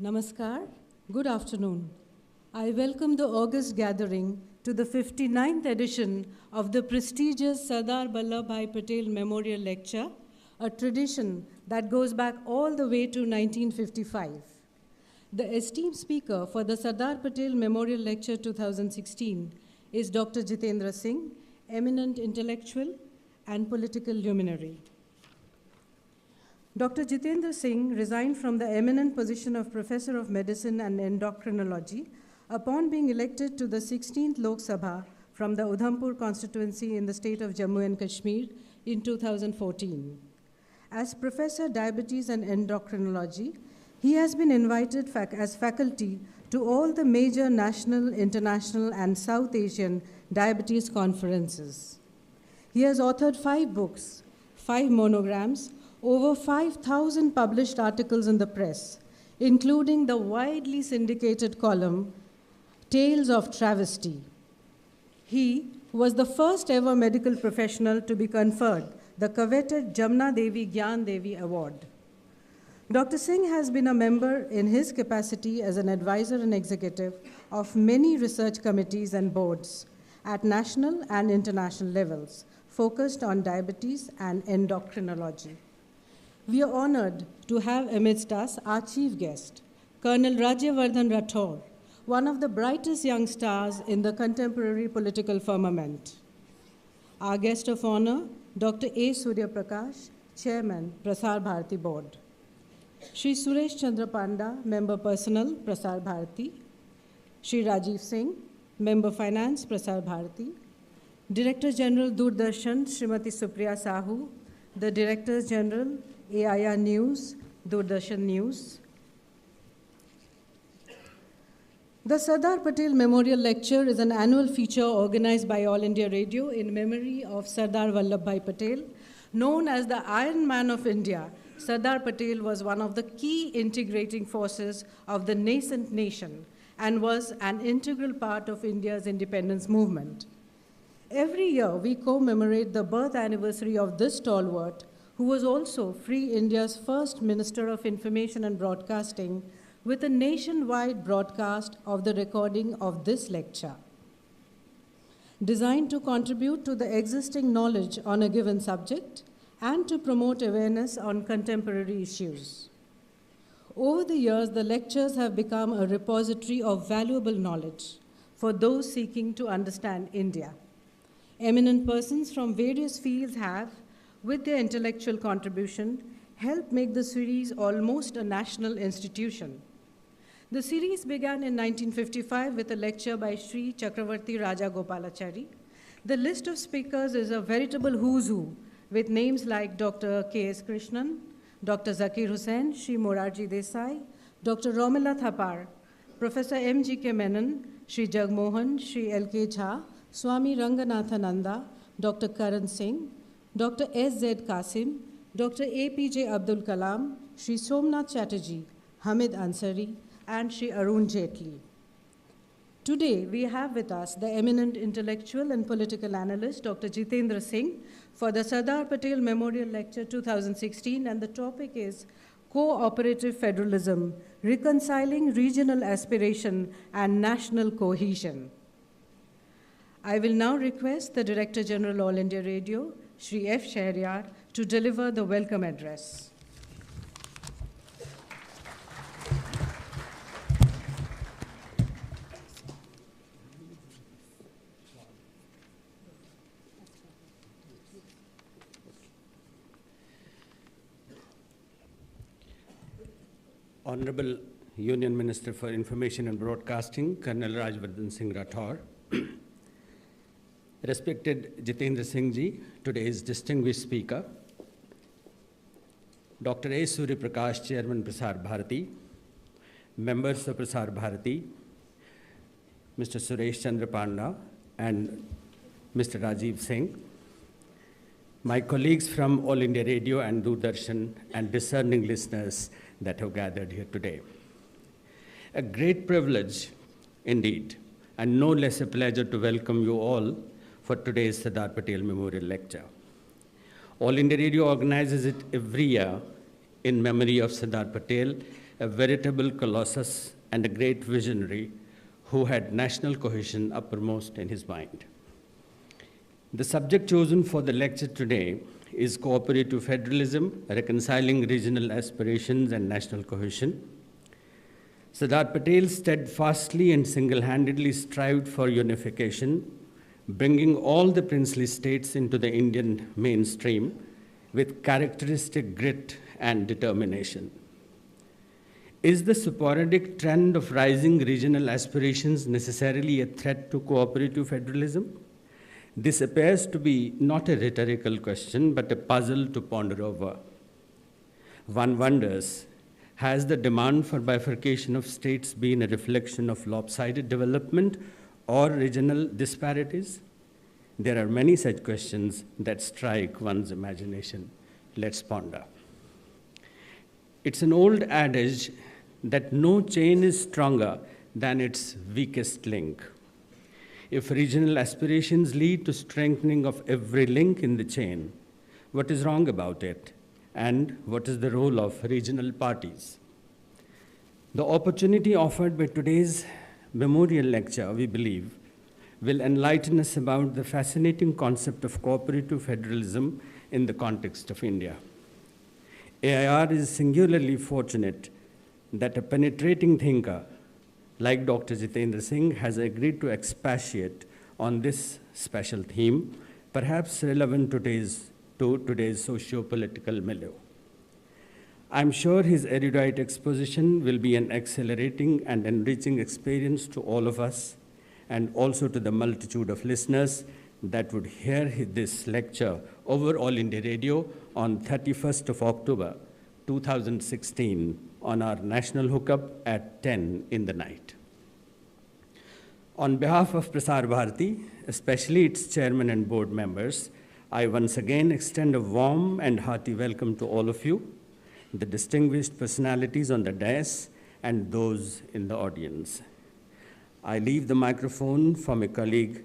Namaskar, good afternoon. I welcome the August gathering to the 59th edition of the prestigious Sardar Vallabhbhai Patel Memorial Lecture, a tradition that goes back all the way to 1955. The esteemed speaker for the Sardar Patel Memorial Lecture 2016 is Dr. Jitendra Singh, eminent intellectual and political luminary. Dr. Jitendra Singh resigned from the eminent position of Professor of Medicine and Endocrinology upon being elected to the 16th Lok Sabha from the Udhampur constituency in the state of Jammu and Kashmir in 2014. As Professor Diabetes and Endocrinology, he has been invited as faculty to all the major national, international, and South Asian diabetes conferences. He has authored 5 books, 5 monograms, over 5,000 published articles in the press, including the widely syndicated column, Tales of Travesty. He was the first ever medical professional to be conferred the coveted Jamna Devi Gyan Devi Award. Dr. Singh has been a member in his capacity as an advisor and executive of many research committees and boards at national and international levels, focused on diabetes and endocrinology. We are honored to have amidst us our chief guest, Colonel Rajyavardhan Rathore, one of the brightest young stars in the contemporary political firmament. Our guest of honor, Dr. A. Surya Prakash, Chairman, Prasar Bharati Board. Shri Suresh Chandra Panda, Member Personnel, Prasar Bharati. Shri Rajiv Singh, Member Finance, Prasar Bharati. Director General Doordarshan, Srimati Supriya Sahu, the Directors General, AIR News, Doordarshan News. The Sardar Patel Memorial Lecture is an annual feature organized by All India Radio in memory of Sardar Vallabhbhai Patel. Known as the Iron Man of India, Sardar Patel was one of the key integrating forces of the nascent nation and was an integral part of India's independence movement. Every year, we commemorate the birth anniversary of this stalwart, who was also Free India's first Minister of Information and Broadcasting, with a nationwide broadcast of the recording of this lecture. Designed to contribute to the existing knowledge on a given subject and to promote awareness on contemporary issues. Over the years, the lectures have become a repository of valuable knowledge for those seeking to understand India. Eminent persons from various fields have, with their intellectual contribution, helped make the series almost a national institution. The series began in 1955 with a lecture by Sri Chakravarti Raja Gopalachari. The list of speakers is a veritable who's who, with names like Dr. K.S. Krishnan, Dr. Zakir Hussain, Sri Morarji Desai, Dr. Romila Thapar, Professor M.G.K. Menon, Sri Jagmohan, Sri L.K. Jha, Swami Ranganathananda, Dr. Karan Singh, Dr. S.Z. Qasim, Dr. A.P.J. Abdul Kalam, Sri Somnath Chatterjee, Hamid Ansari, and Sri Arun Jaitley. Today, we have with us the eminent intellectual and political analyst, Dr. Jitendra Singh, for the Sardar Patel Memorial Lecture 2016, and the topic is Cooperative Federalism, Reconciling Regional Aspiration and National Cohesion. I will now request the Director General All India Radio, Shri F. Shahryar, to deliver the welcome address. Honorable Union Minister for Information and Broadcasting, Colonel Rajyavardhan Singh Rathore, respected Jitendra Singh ji, today's distinguished speaker, Dr. A. Surya Prakash, Chairman Prasar Bharati, members of Prasar Bharati, Mr. Suresh Chandra Panda and Mr. Rajiv Singh, my colleagues from All India Radio and Doordarshan, and discerning listeners that have gathered here today. A great privilege indeed, and no less a pleasure to welcome you all for today's Sardar Patel Memorial Lecture. All India Radio organizes it every year in memory of Sardar Patel, a veritable colossus and a great visionary who had national cohesion uppermost in his mind. The subject chosen for the lecture today is cooperative federalism, reconciling regional aspirations and national cohesion. Sardar Patel steadfastly and single-handedly strived for unification, bringing all the princely states into the Indian mainstream with characteristic grit and determination. Is the sporadic trend of rising regional aspirations necessarily a threat to cooperative federalism? This appears to be not a rhetorical question, but a puzzle to ponder over. One wonders, has the demand for bifurcation of states been a reflection of lopsided development or regional disparities? There are many such questions that strike one's imagination. Let's ponder. It's an old adage that no chain is stronger than its weakest link. If regional aspirations lead to strengthening of every link in the chain, what is wrong about it? And what is the role of regional parties? The opportunity offered by today's memorial lecture, we believe, will enlighten us about the fascinating concept of cooperative federalism in the context of India. AIR is singularly fortunate that a penetrating thinker like Dr. Jitendra Singh has agreed to expatiate on this special theme, perhaps relevant to today's socio-political milieu. I'm sure his erudite exposition will be an exhilarating and enriching experience to all of us, and also to the multitude of listeners that would hear this lecture over All India Radio on 31st of October, 2016, on our national hookup at 10 in the night. On behalf of Prasar Bharati, especially its chairman and board members, I once again extend a warm and hearty welcome to all of you, the distinguished personalities on the dais and those in the audience. I leave the microphone for my colleague,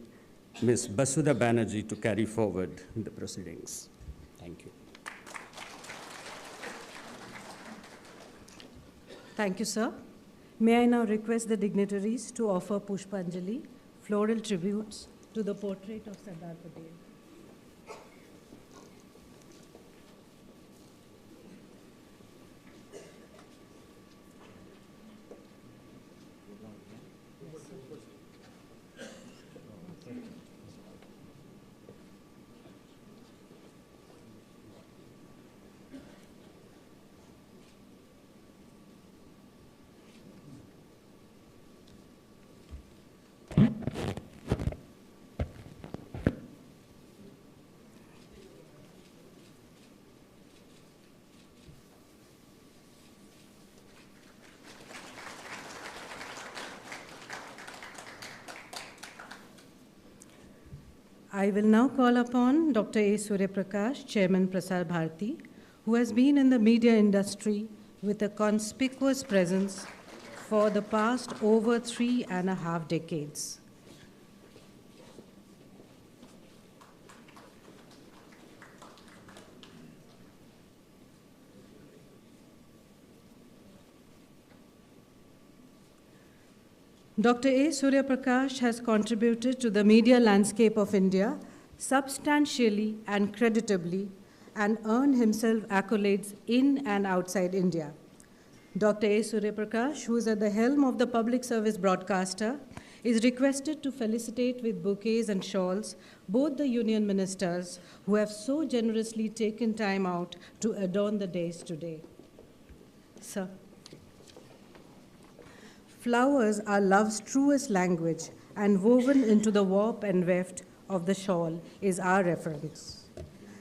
Ms. Basudha Banerjee, to carry forward the proceedings. Thank you. Thank you, sir. May I now request the dignitaries to offer Pushpanjali, floral tributes to the portrait of Sardar Patel. I will now call upon Dr. A. Surya Prakash, Chairman Prasar Bharati, who has been in the media industry with a conspicuous presence for the past over 3.5 decades. Dr. A. Surya Prakash has contributed to the media landscape of India substantially and creditably and earned himself accolades in and outside India. Dr. A. Surya Prakash, who is at the helm of the public service broadcaster, is requested to felicitate with bouquets and shawls both the union ministers who have so generously taken time out to adorn the dais today. Sir. Flowers are love's truest language, and woven into the warp and weft of the shawl is our reference.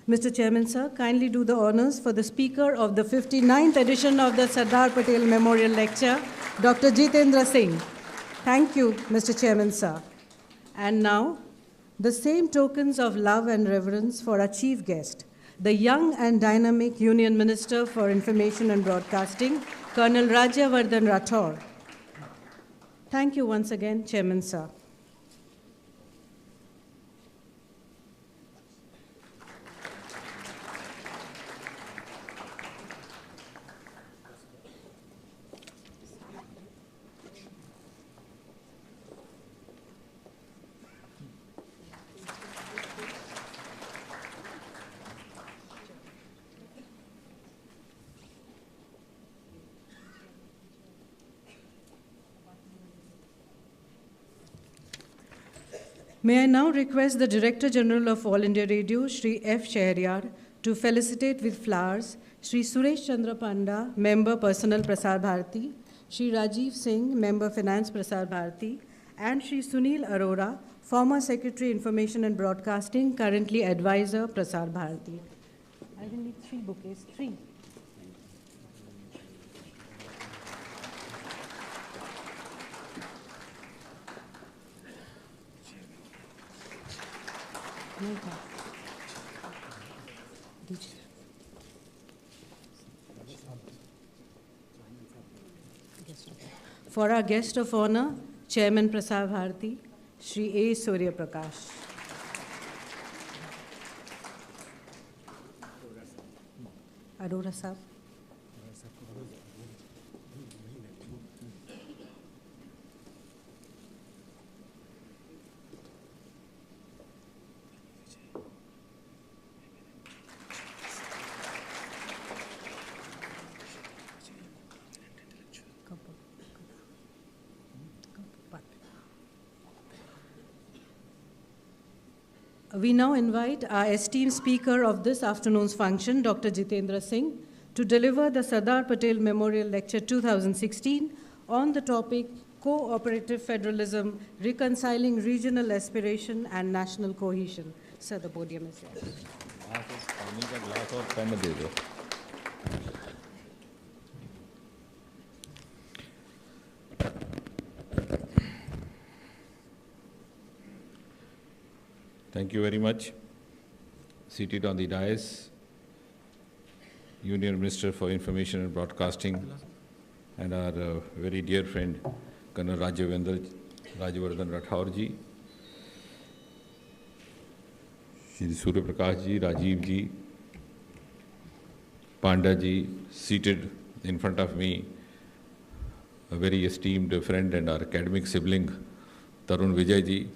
Mr. Chairman, sir, kindly do the honors for the speaker of the 59th edition of the Sardar Patel Memorial Lecture, Dr. Jitendra Singh. Thank you, Mr. Chairman, sir. And now, the same tokens of love and reverence for our chief guest, the young and dynamic Union Minister for Information and Broadcasting, Colonel Rajyavardhan Rathore. Thank you once again, Chairman, sir. May I now request the Director General of All India Radio, Shri F. Shahryar, to felicitate with flowers Shri Suresh Chandra Panda, Member Personnel Prasar Bharati, Shri Rajiv Singh, Member Finance Prasar Bharati, and Shri Sunil Arora, former Secretary Information and Broadcasting, currently Advisor Prasar Bharati. I will need 3 bouquets, 3. For our guest of honor, Chairman Prasar Bharati, Shri A. Surya Prakash. Arora Sahab. We now invite our esteemed speaker of this afternoon's function, Dr. Jitendra Singh, to deliver the Sardar Patel Memorial Lecture 2016 on the topic Cooperative Federalism, Reconciling Regional Aspiration and National Cohesion. Sir, the podium is yours. Thank you very much. Seated on the dais, Union Minister for Information and Broadcasting, and our very dear friend, Colonel Rajyavardhan Rathaur ji, Shri Surya Prakash ji, Rajiv ji, Panda ji, seated in front of me, a very esteemed friend and our academic sibling, Tarun Vijay ji,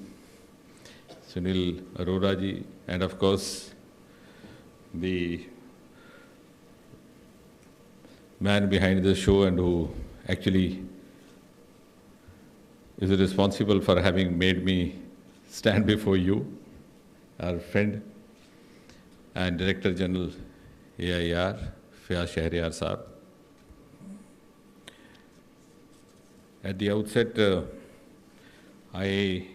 Sunil Arora ji, and of course, the man behind the show and who actually is responsible for having made me stand before you, our friend and Director General AIR, F. Shahryar Sahab. At the outset, I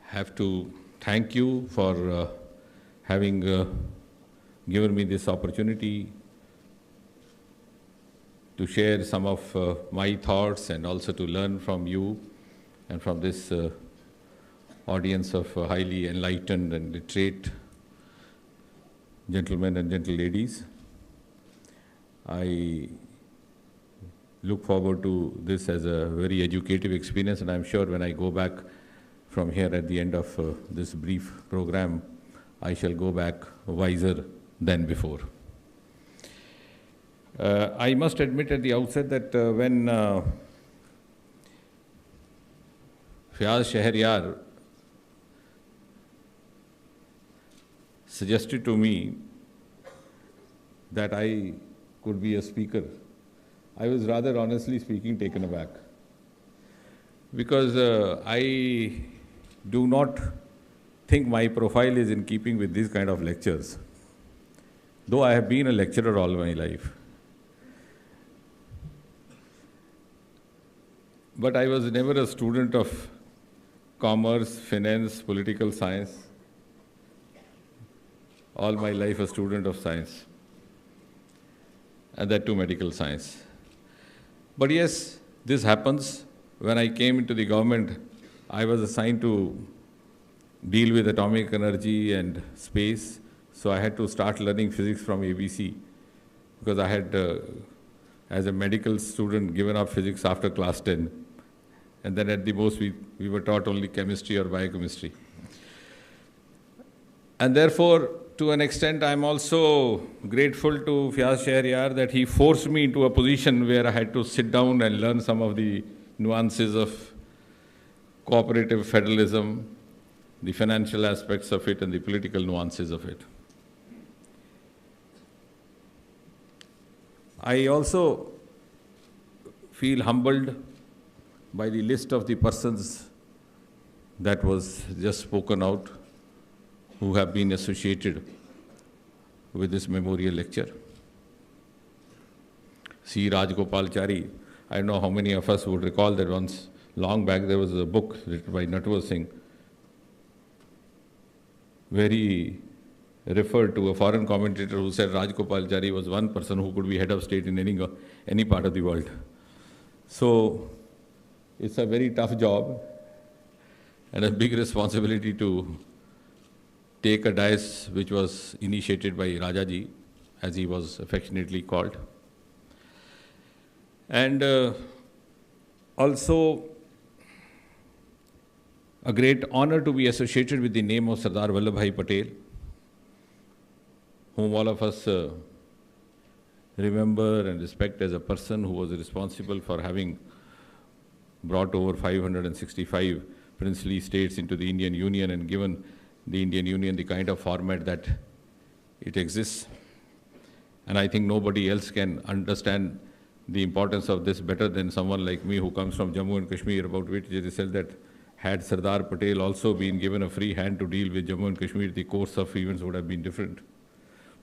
have to thank you for having given me this opportunity to share some of my thoughts and also to learn from you and from this audience of highly enlightened and literate gentlemen and gentle ladies. I look forward to this as a very educative experience, and I'm sure when I go back from here at the end of this brief program, I shall go back wiser than before. I must admit at the outset that when Fyaz Shahryar suggested to me that I could be a speaker, I was rather honestly speaking taken aback. Because I do not think my profile is in keeping with these kind of lectures, though I have been a lecturer all my life. But I was never a student of commerce, finance, political science. All my life a student of science, and that too medical science. But yes, this happens. When I came into the government, I was assigned to deal with atomic energy and space, so I had to start learning physics from ABC, because I had, as a medical student, given up physics after class 10. And then at the most, we were taught only chemistry or biochemistry. And therefore, to an extent, I'm also grateful to Fyaz Shahryar that he forced me into a position where I had to sit down and learn some of the nuances of cooperative federalism, the financial aspects of it, and the political nuances of it. I also feel humbled by the list of the persons that was just spoken out who have been associated with this memorial lecture. C. Rajgopalachari, I don't know how many of us would recall that once, long back, there was a book written by Jitendra Singh where he referred to a foreign commentator who said Rajgopalachari was one person who could be head of state in any part of the world. So it's a very tough job and a big responsibility to take a dais which was initiated by Rajaji, as he was affectionately called. And also a great honor to be associated with the name of Sardar Vallabhbhai Patel, whom all of us remember and respect as a person who was responsible for having brought over 565 princely states into the Indian Union and given the Indian Union the kind of format that it exists. And I think nobody else can understand the importance of this better than someone like me who comes from Jammu and Kashmir, about which it is said that had Sardar Patel also been given a free hand to deal with Jammu and Kashmir, the course of events would have been different.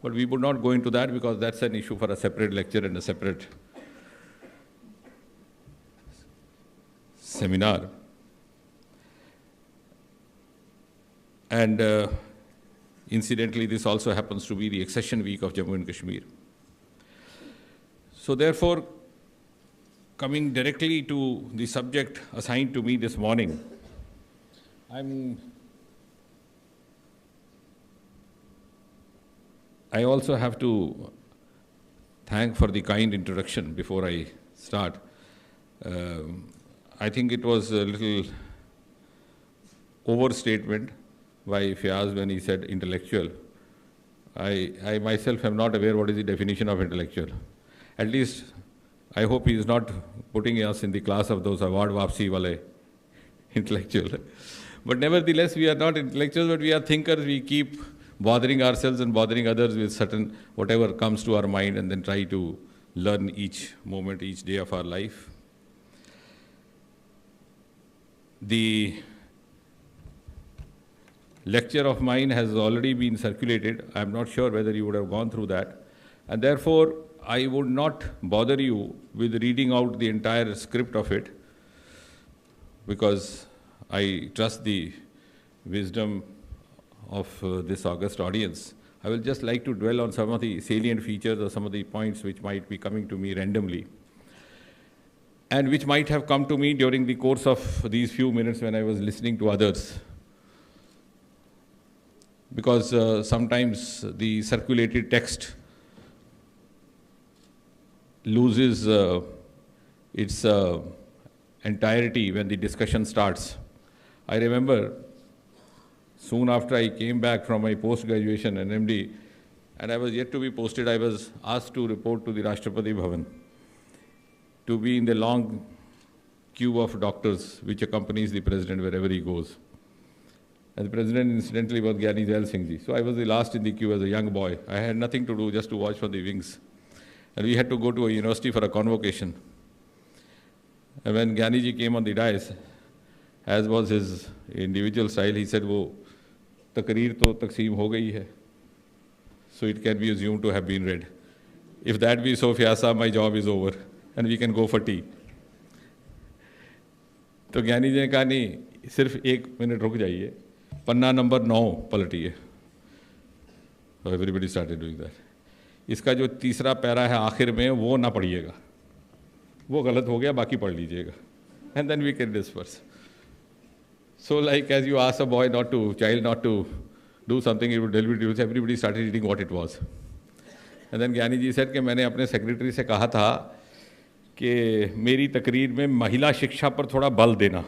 But we would not go into that because that's an issue for a separate lecture and a separate seminar. And incidentally, this also happens to be the accession week of Jammu and Kashmir. So therefore, coming directly to the subject assigned to me this morning, I also have to thank for the kind introduction before I start. I think it was a little overstatement by Fiaz when he said intellectual. I myself am not aware what is the definition of intellectual. At least, I hope he is not putting us in the class of those award wapsi wale intellectual. But nevertheless, we are not intellectuals, but we are thinkers. We keep bothering ourselves and bothering others with certain, whatever comes to our mind, and then try to learn each moment, each day of our life. The lecture of mine has already been circulated. I am not sure whether you would have gone through that. And therefore, I would not bother you with reading out the entire script of it, because I trust the wisdom of this august audience. I will just like to dwell on some of the salient features or some of the points which might be coming to me randomly, and which might have come to me during the course of these few minutes when I was listening to others. Because sometimes the circulated text loses its entirety when the discussion starts. I remember soon after I came back from my post-graduation NMD, and I was yet to be posted, I was asked to report to the Rashtrapati Bhavan, to be in the long queue of doctors which accompanies the president wherever he goes. And the president, incidentally, was Jitendra Singh ji. So I was the last in the queue as a young boy. I had nothing to do, just to watch from the wings. And we had to go to a university for a convocation. And when Gyani ji came on the dais, as was his individual style, he said, "Wo takreer to taqseem ho gayi hai." So it can be assumed to have been read. If that be so, Fiaz sahab, my job is over, and we can go for tea. तो ज्ञानी जी ने कहा, नहीं, सिर्फ 1 minute रुक जाइए, पन्ना number 9 पलटिए. So everybody started doing that. इसका जो तीसरा पैरा है आखिर में, वो ना पढ़िएगा, वो गलत हो गया, बाकी पढ़ लीजिएगा. And then we can disperse. So like as you ask a child not to do something, it would deliberately do. Everybody started reading what it was. And then Gyani ji said कि मैंने अपने secretary से कहा था कि मेरी तकरीर में महिला शिक्षा पर थोड़ा बल देना,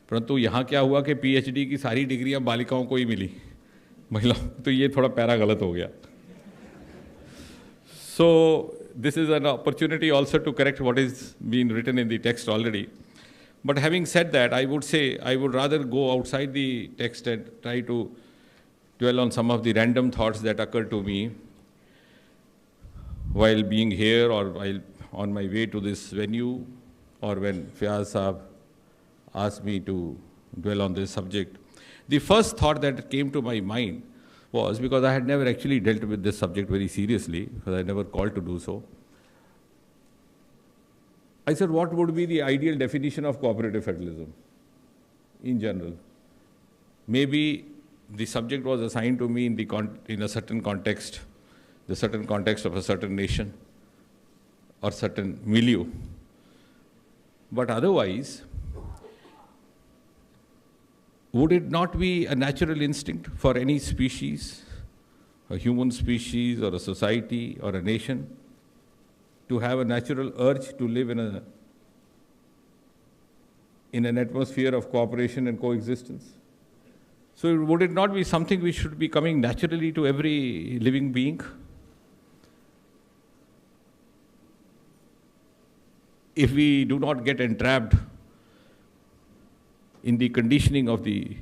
परंतु यहाँ क्या हुआ कि PhD की सारी डिग्रियाँ बालिकाओं को ही मिली, महिलाओं, तो ये थोड़ा पैरा गलत हो गया. So this is an opportunity also to correct what is being written in the text already. But having said that, I would say I would rather go outside the text and try to dwell on some of the random thoughts that occur to me while being here or while on my way to this venue, or when Fiaz Saab asked me to dwell on this subject. The first thought that came to my mind was, because I had never actually dealt with this subject very seriously, because I never called to do so, I said, what would be the ideal definition of cooperative federalism in general? Maybe the subject was assigned to me in a certain context, the certain context of a certain nation or certain milieu. But otherwise, would it not be a natural instinct for any species, a human species or a society or a nation, to have a natural urge to live in an atmosphere of cooperation and coexistence? So would it not be something which should be coming naturally to every living being? If we do not get entrapped in the conditioning of the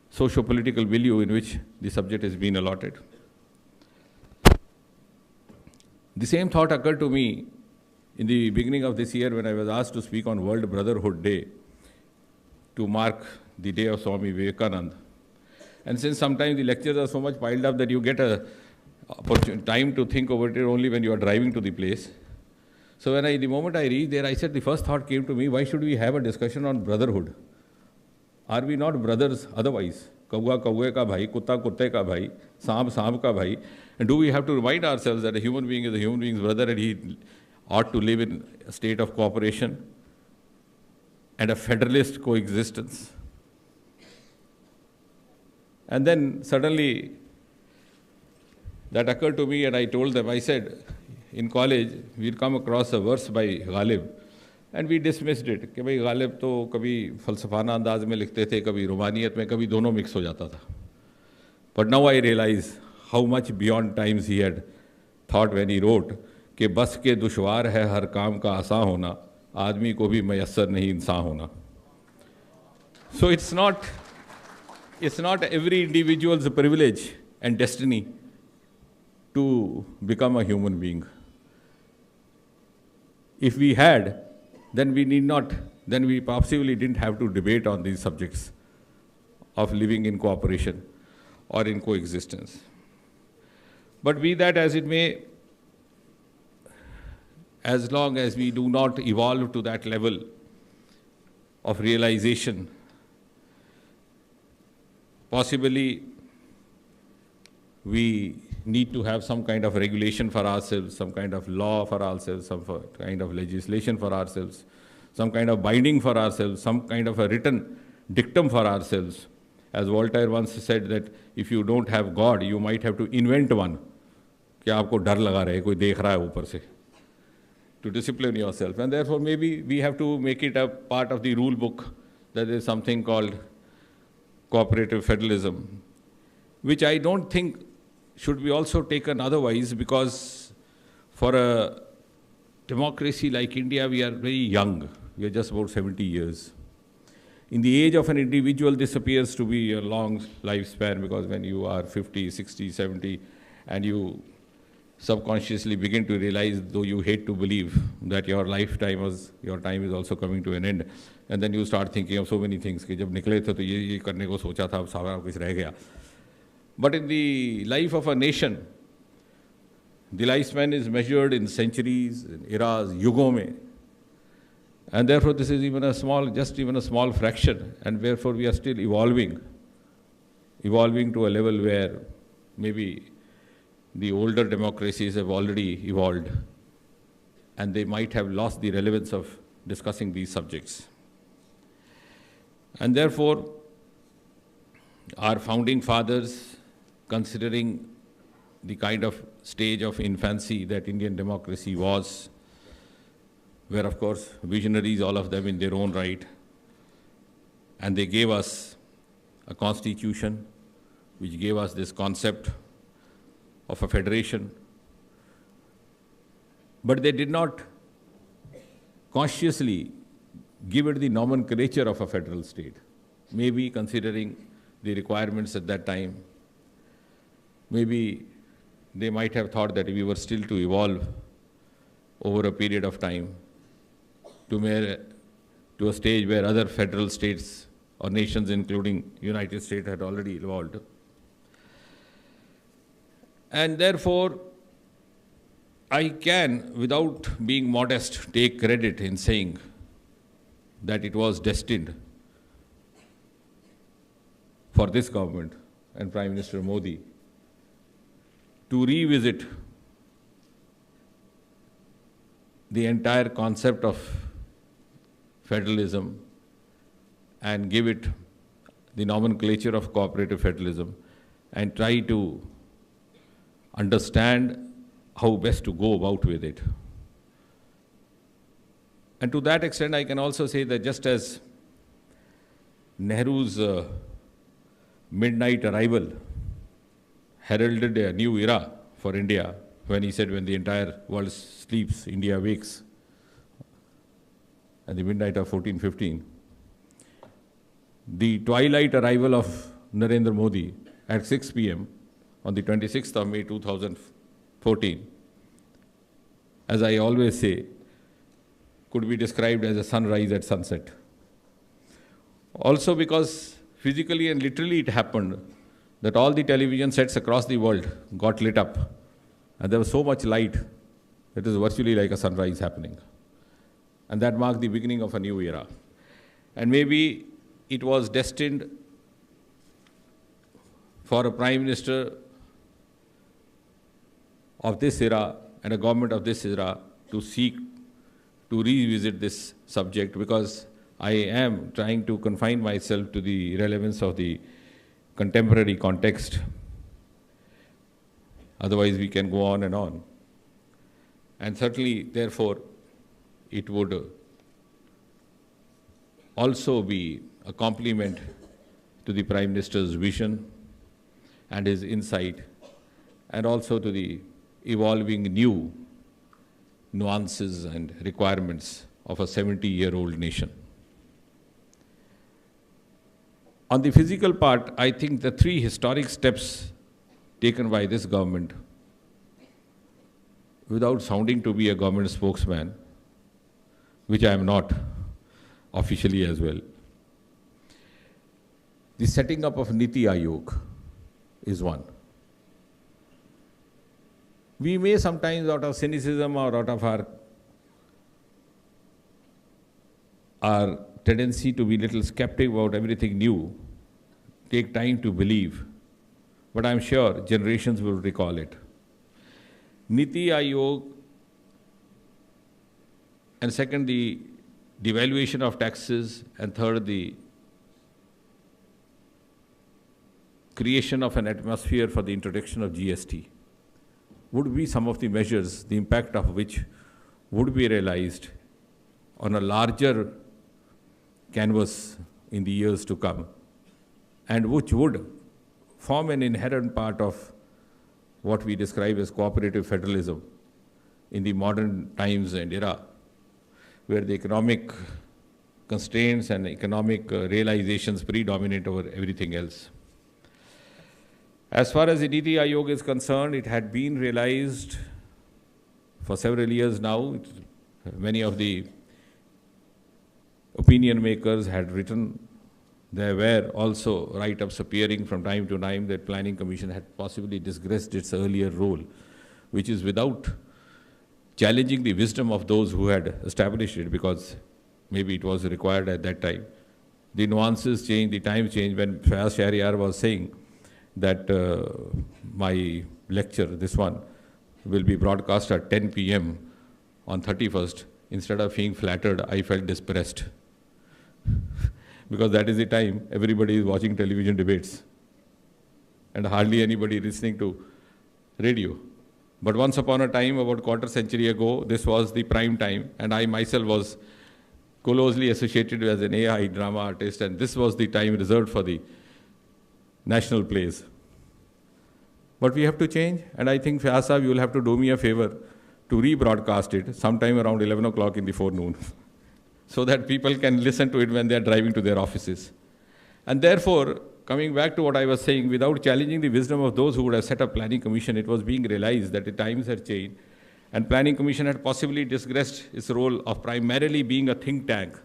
socio-political milieu in which the subject has been allotted. The same thought occurred to me in the beginning of this year when I was asked to speak on World Brotherhood Day to mark the day of Swami Vivekananda. And since sometimes the lectures are so much piled up that you get a time to think over it only when you are driving to the place. So the moment I reached there, I said, the first thought came to me, why should we have a discussion on brotherhood? Are we not brothers otherwise? Kauwa kauwe ka bhai, kutta kutte ka bhai, saab saab ka bhai. And do we have to remind ourselves that a human being is a human being's brother and he ought to live in a state of cooperation and a federalist coexistence? And then suddenly that occurred to me and I told them, I said, in college, we'd come across a verse by Ghalib and we dismissed it. कि भाई गालिब तो कभी फलसफाना अंदाज में लिखते थे, कभी रोमानियत में, कभी दोनों मिक्स हो जाता था. But now I realize how much beyond times he had thought when he wrote कि बस के दुश्वार है हर काम का आसान होना, आदमी को भी मयस्सर नहीं इंसान होना. So it's not every individual's privilege and destiny to become a human being. If we had, then we possibly didn't have to debate on these subjects of living in cooperation or in coexistence. But be that as it may, as long as we do not evolve to that level of realization, possibly we need to have some kind of regulation for ourselves, some kind of law for ourselves, some kind of legislation for ourselves, some kind of binding for ourselves, some kind of a written dictum for ourselves. As Voltaire once said that if you don't have God, you might have to invent one. कि आपको डर लगा रहे, कोई देख रहा है ऊपर से. To discipline yourself. And therefore maybe we have to make it a part of the rule book that there is something called cooperative federalism, which I don't think should be also taken otherwise, because for a democracy like India, we are very young. We are just about 70 years. In the age of an individual, this appears to be a long lifespan, because when you are 50, 60, 70, and you subconsciously begin to realize, though you hate to believe, that your time is also coming to an end. And then you start thinking of so many things. कि जब निकले थे तो ये करने को सोचा था, अब सारा कुछ रह गया. But in the life of a nation, the lifespan is measured in centuries, in eras, yugon mein. And therefore this is just even a small fraction, and therefore we are still evolving to a level where maybe the older democracies have already evolved and they might have lost the relevance of discussing these subjects. And therefore, our founding fathers, considering the kind of stage of infancy that Indian democracy was, were of course visionaries, all of them in their own right, and they gave us a constitution which gave us this concept of a federation, but they did not consciously give it the nomenclature of a federal state, maybe considering the requirements at that time. Maybe they might have thought that we were still to evolve over a period of time to a stage where other federal states or nations, including United States, had already evolved. And therefore, I can, without being modest, take credit in saying that it was destined for this government and Prime Minister Modi to revisit the entire concept of federalism and give it the nomenclature of cooperative federalism and try to understand how best to go about with it. And to that extent, I can also say that just as Nehru's midnight arrival heralded a new era for India, when he said, when the entire world sleeps, India wakes, at the midnight of 1415, the twilight arrival of Narendra Modi at 6 p.m. on the 26th of May 2014, as I always say, could be described as a sunrise at sunset. Also because physically and literally it happened that all the television sets across the world got lit up, and there was so much light that it was virtually like a sunrise happening. And that marked the beginning of a new era. And maybe it was destined for a Prime Minister of this era and a government of this era to seek to revisit this subject, because I am trying to confine myself to the relevance of the contemporary context. Otherwise, we can go on and on. And certainly, therefore, it would also be a compliment to the Prime Minister's vision and his insight, and also to the evolving new nuances and requirements of a 70-year-old nation. On the physical part, I think the three historic steps taken by this government, without sounding to be a government spokesman, which I am not officially as well, the setting up of Niti Aayog is one. We may sometimes, out of cynicism or out of our tendency to be a little skeptic about everything new, take time to believe, but I'm sure generations will recall it. Niti Aayog, and second, the devaluation of taxes, and third, the creation of an atmosphere for the introduction of GST, would be some of the measures, the impact of which would be realized on a larger canvas in the years to come, and which would form an inherent part of what we describe as cooperative federalism in the modern times and era, where the economic constraints and economic realizations predominate over everything else. As far as the Niti Aayog is concerned, it had been realized for several years now. Many of the opinion makers had written. There were also write-ups appearing from time to time that Planning Commission had possibly disgraced its earlier role, which is without challenging the wisdom of those who had established it, because maybe it was required at that time. The nuances changed, the times changed. When Fayaz Shahryar was saying that my lecture, this one, will be broadcast at 10 p.m. on 31st, instead of being flattered, I felt depressed. Because that is the time everybody is watching television debates and hardly anybody listening to radio. But once upon a time, about quarter century ago, this was the prime time, and I myself was closely associated as an AI drama artist, and this was the time reserved for the national plays. But we have to change, and I think, Fayaz Sahib, you will have to do me a favor to rebroadcast it sometime around 11 o'clock in the forenoon, so that people can listen to it when they are driving to their offices. And therefore, coming back to what I was saying, without challenging the wisdom of those who would have set up Planning Commission, it was being realized that the times had changed, and Planning Commission had possibly disgraced its role of primarily being a think tank.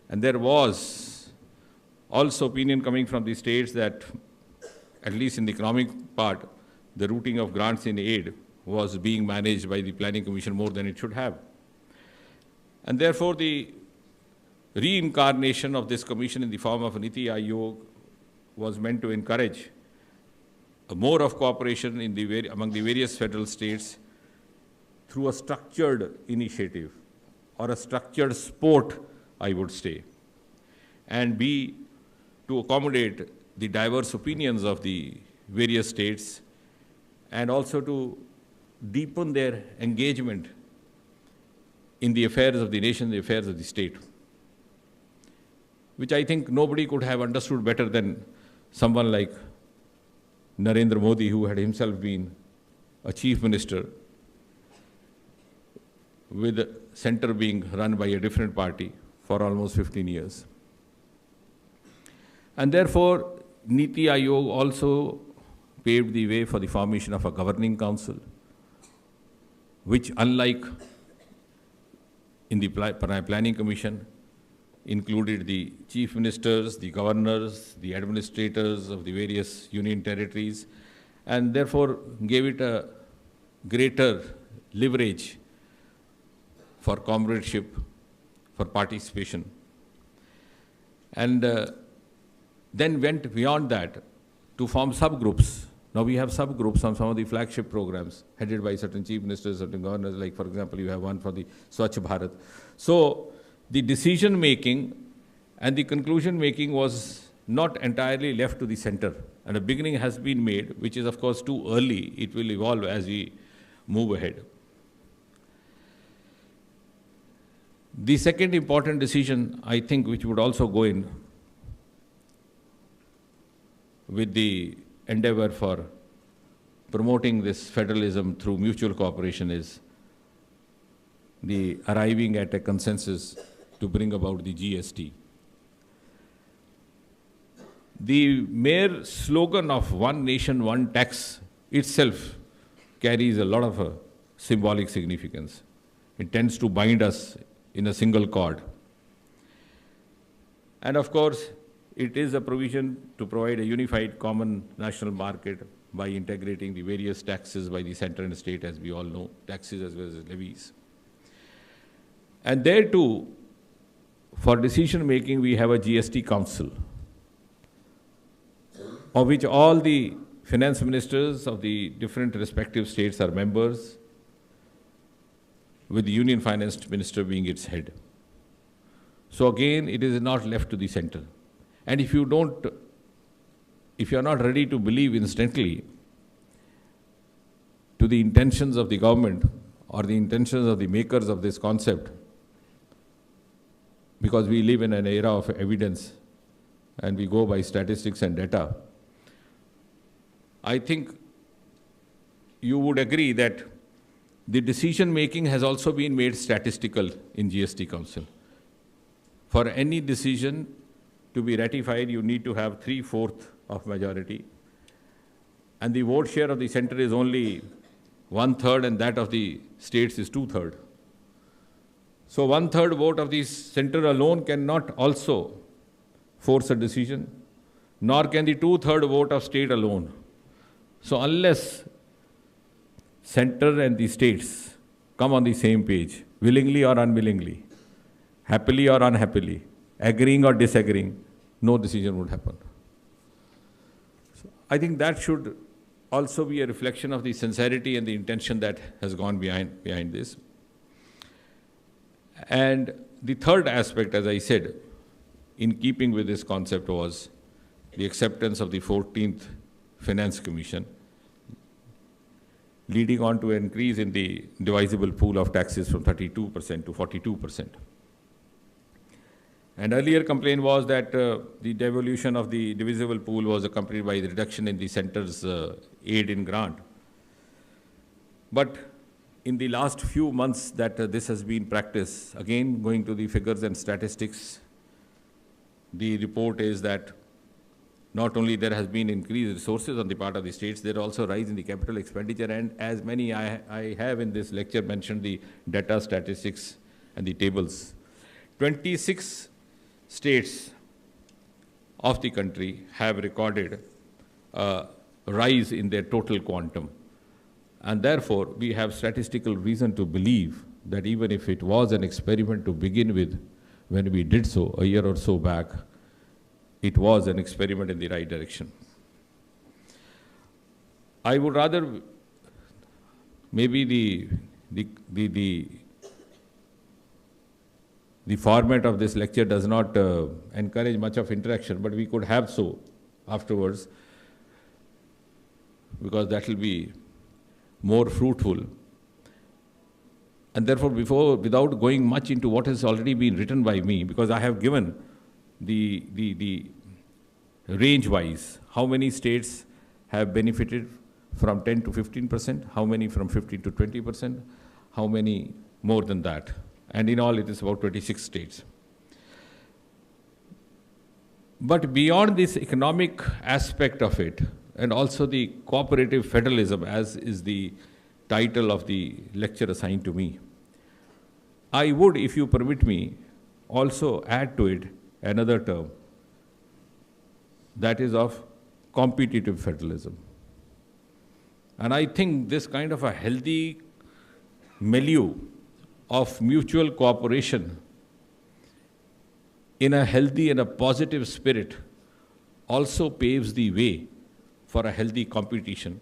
And there was Also opinion coming from the states that, at least in the economic part, the routing of grants in aid was being managed by the Planning Commission more than it should have. And therefore, the reincarnation of this commission in the form of Niti Aayog was meant to encourage more of cooperation in among the various federal states through a structured initiative or a structured sport, I would say, and B, to accommodate the diverse opinions of the various states and also to deepen their engagement in the affairs of the nation, the affairs of the state, which I think nobody could have understood better than someone like Narendra Modi, who had himself been a chief minister with the center being run by a different party for almost 15 years. And therefore, Niti Aayog also paved the way for the formation of a governing council, which, unlike in the Planning Commission, included the chief ministers, the governors, the administrators of the various union territories, and therefore gave it a greater leverage for comradeship, for participation. And then went beyond that to form subgroups. Now we have subgroups on some of the flagship programs headed by certain chief ministers, certain governors, like for example, you have one for the Swachh Bharat. So the decision making and the conclusion making was not entirely left to the center. And a beginning has been made, which is of course too early. It will evolve as we move ahead. The second important decision, I think, which would also go in with the endeavor for promoting this federalism through mutual cooperation, is the arriving at a consensus to bring about the GST. The mere slogan of one nation, one tax itself carries a lot of symbolic significance. It tends to bind us in a single cord. And of course, it is a provision to provide a unified common national market by integrating the various taxes by the center and state, as we all know, taxes as well as levies. And there too, for decision making, we have a GST council, of which all the finance ministers of the different respective states are members, with the union finance minister being its head. So again, it is not left to the center. And if you are not ready to believe instantly to the intentions of the government or the intentions of the makers of this concept, because we live in an era of evidence and we go by statistics and data, I think you would agree that the decision making has also been made statistical in GST Council. For any decision to be ratified, you need to have 3/4 of majority. And the vote share of the center is only 1/3, and that of the states is 2/3. So 1/3 vote of the center alone cannot also force a decision, nor can the 2/3 vote of state alone. So unless center and the states come on the same page, willingly or unwillingly, happily or unhappily, agreeing or disagreeing, no decision would happen. So I think that should also be a reflection of the sincerity and the intention that has gone behind this. And the third aspect, as I said, in keeping with this concept, was the acceptance of the 14th Finance Commission, leading on to an increase in the divisible pool of taxes from 32% to 42%. And earlier complaint was that the devolution of the divisible pool was accompanied by the reduction in the center's aid in grant. But in the last few months that this has been practiced, again going to the figures and statistics, the report is that not only there has been increased resources on the part of the states, there also rise in the capital expenditure, and as many I have in this lecture mentioned the data, statistics and the tables. 26 states of the country have recorded a rise in their total quantum. And therefore, we have statistical reason to believe that even if it was an experiment to begin with, when we did so a year or so back, it was an experiment in the right direction. I would rather, maybe the format of this lecture does not encourage much of interaction, but we could have so afterwards, because that will be more fruitful. And therefore, without going much into what has already been written by me, because I have given the range-wise, how many states have benefited from 10 to 15%, how many from 15 to 20%, how many more than that. And in all, it is about 26 states. But beyond this economic aspect of it, and also the cooperative federalism, as is the title of the lecture assigned to me, I would, if you permit me, also add to it another term, that is of competitive federalism. And I think this kind of a healthy milieu of mutual cooperation in a healthy and a positive spirit also paves the way for a healthy competition,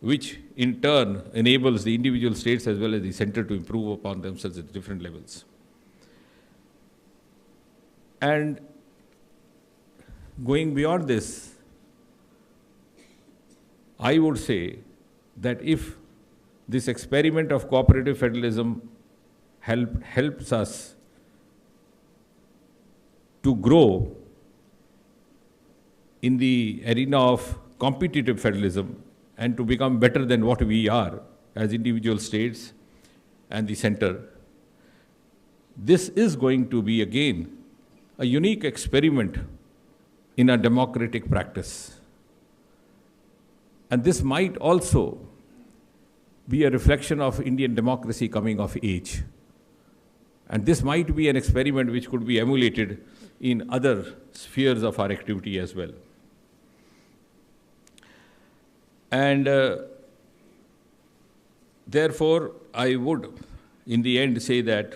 which in turn enables the individual states as well as the center to improve upon themselves at different levels. And going beyond this, I would say that if this experiment of cooperative federalism helps us to grow in the arena of competitive federalism and to become better than what we are as individual states and the center, this is going to be again a unique experiment in a democratic practice. And this might also be a reflection of Indian democracy coming of age. And this might be an experiment which could be emulated in other spheres of our activity as well. And therefore, I would, in the end, say that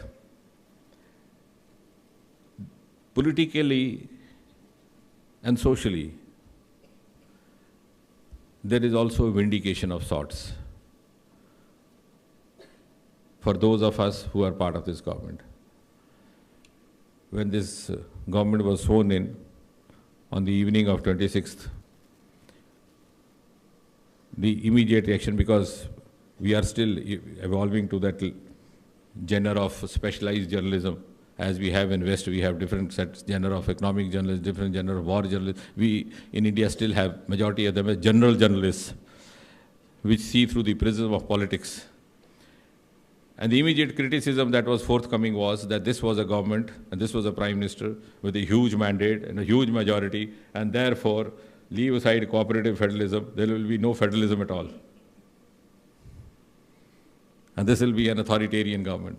politically and socially, there is also a vindication of sorts for those of us who are part of this government. When this government was sworn in on the evening of 26th, the immediate reaction, because we are still evolving to that genre of specialized journalism. As we have in West, we have different genre of economic journalists, different genre of war journalists. We in India still have majority of them as general journalists, which see through the prism of politics. And the immediate criticism that was forthcoming was that this was a government and this was a prime minister with a huge mandate and a huge majority, and therefore, leave aside cooperative federalism, there will be no federalism at all. And this will be an authoritarian government.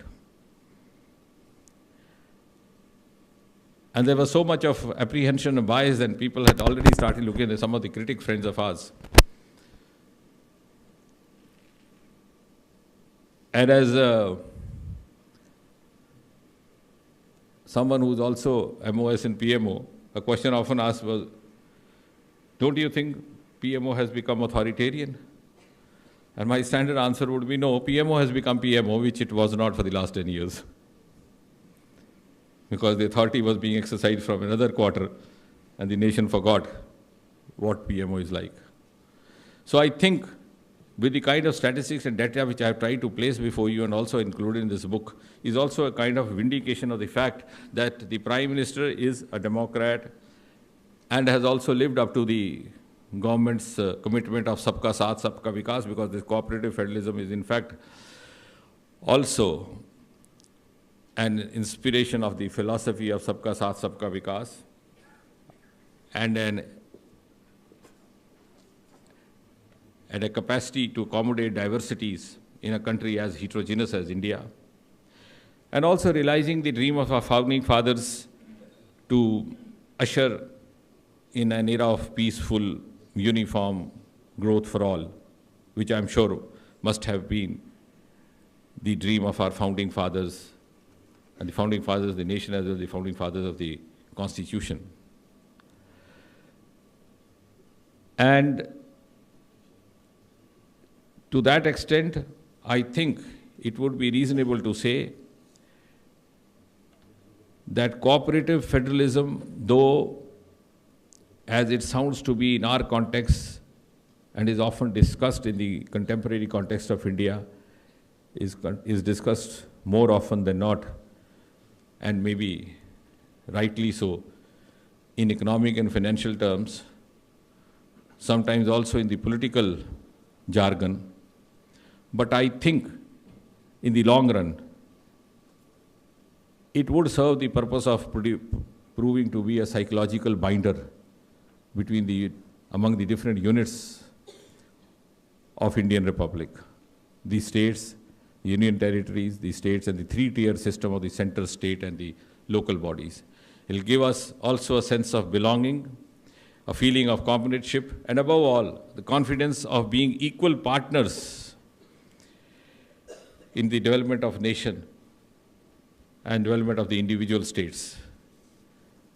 And there was so much of apprehension and bias, and people had already started looking at some of the critic friends of ours. And as someone who's also MOS and PMO, a question often asked was, don't you think PMO has become authoritarian? And my standard answer would be no, PMO has become PMO, which it was not for the last 10 years. Because the authority was being exercised from another quarter, and the nation forgot what PMO is like. So I think with the kind of statistics and data which I have tried to place before you and also included in this book, is also a kind of vindication of the fact that the Prime Minister is a Democrat and has also lived up to the government's commitment of Sabka Saath, Sabka Vikas, because this cooperative federalism is in fact also an inspiration of the philosophy of Sabka Saath, Sabka Vikas, and a capacity to accommodate diversities in a country as heterogeneous as India. And also realizing the dream of our founding fathers to usher in an era of peaceful, uniform growth for all, which I'm sure must have been the dream of our founding fathers, and the founding fathers of the nation as well as the founding fathers of the Constitution. And to that extent, I think it would be reasonable to say that cooperative federalism, though as it sounds to be in our context and is often discussed in the contemporary context of India, is discussed more often than not, and maybe rightly so, in economic and financial terms, sometimes also in the political jargon. But I think in the long run, it would serve the purpose of proving to be a psychological binder among the different units of Indian Republic, the states, the union territories, the states, and the three-tier system of the center state and the local bodies. It will give us also a sense of belonging, a feeling of companionship, and above all, the confidence of being equal partners in the development of nation and development of the individual states.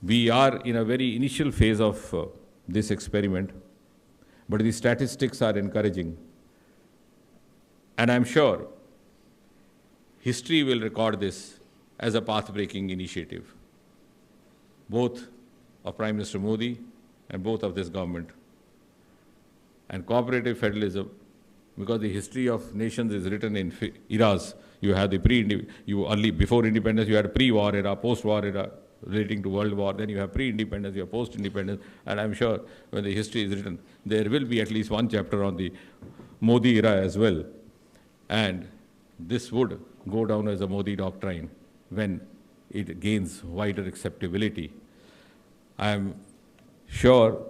We are in a very initial phase of this experiment, but the statistics are encouraging. And I'm sure history will record this as a path-breaking initiative, both of Prime Minister Modi and both of this government. And cooperative federalism, because the history of nations is written in eras. You have the before independence, you had a pre-war era, post-war era relating to World War, then you have pre-independence, you have post-independence, and I'm sure when the history is written, there will be at least one chapter on the Modi era as well. And this would go down as a Modi doctrine when it gains wider acceptability. I am sure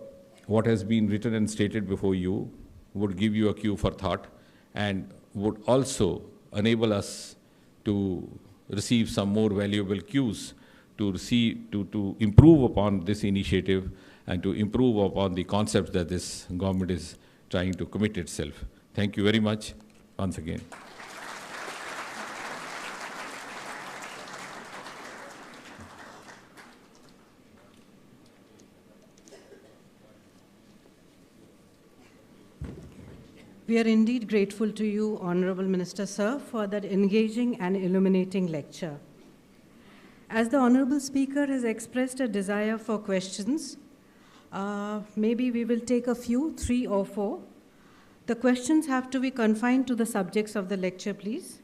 what has been written and stated before you would give you a cue for thought and would also enable us to receive some more valuable cues to improve upon this initiative and to improve upon the concepts that this government is trying to commit itself. Thank you very much once again. We are indeed grateful to you, Honorable Minister Sir, for that engaging and illuminating lecture. As the Honorable Speaker has expressed a desire for questions, maybe we will take a few, 3 or 4. The questions have to be confined to the subjects of the lecture, please.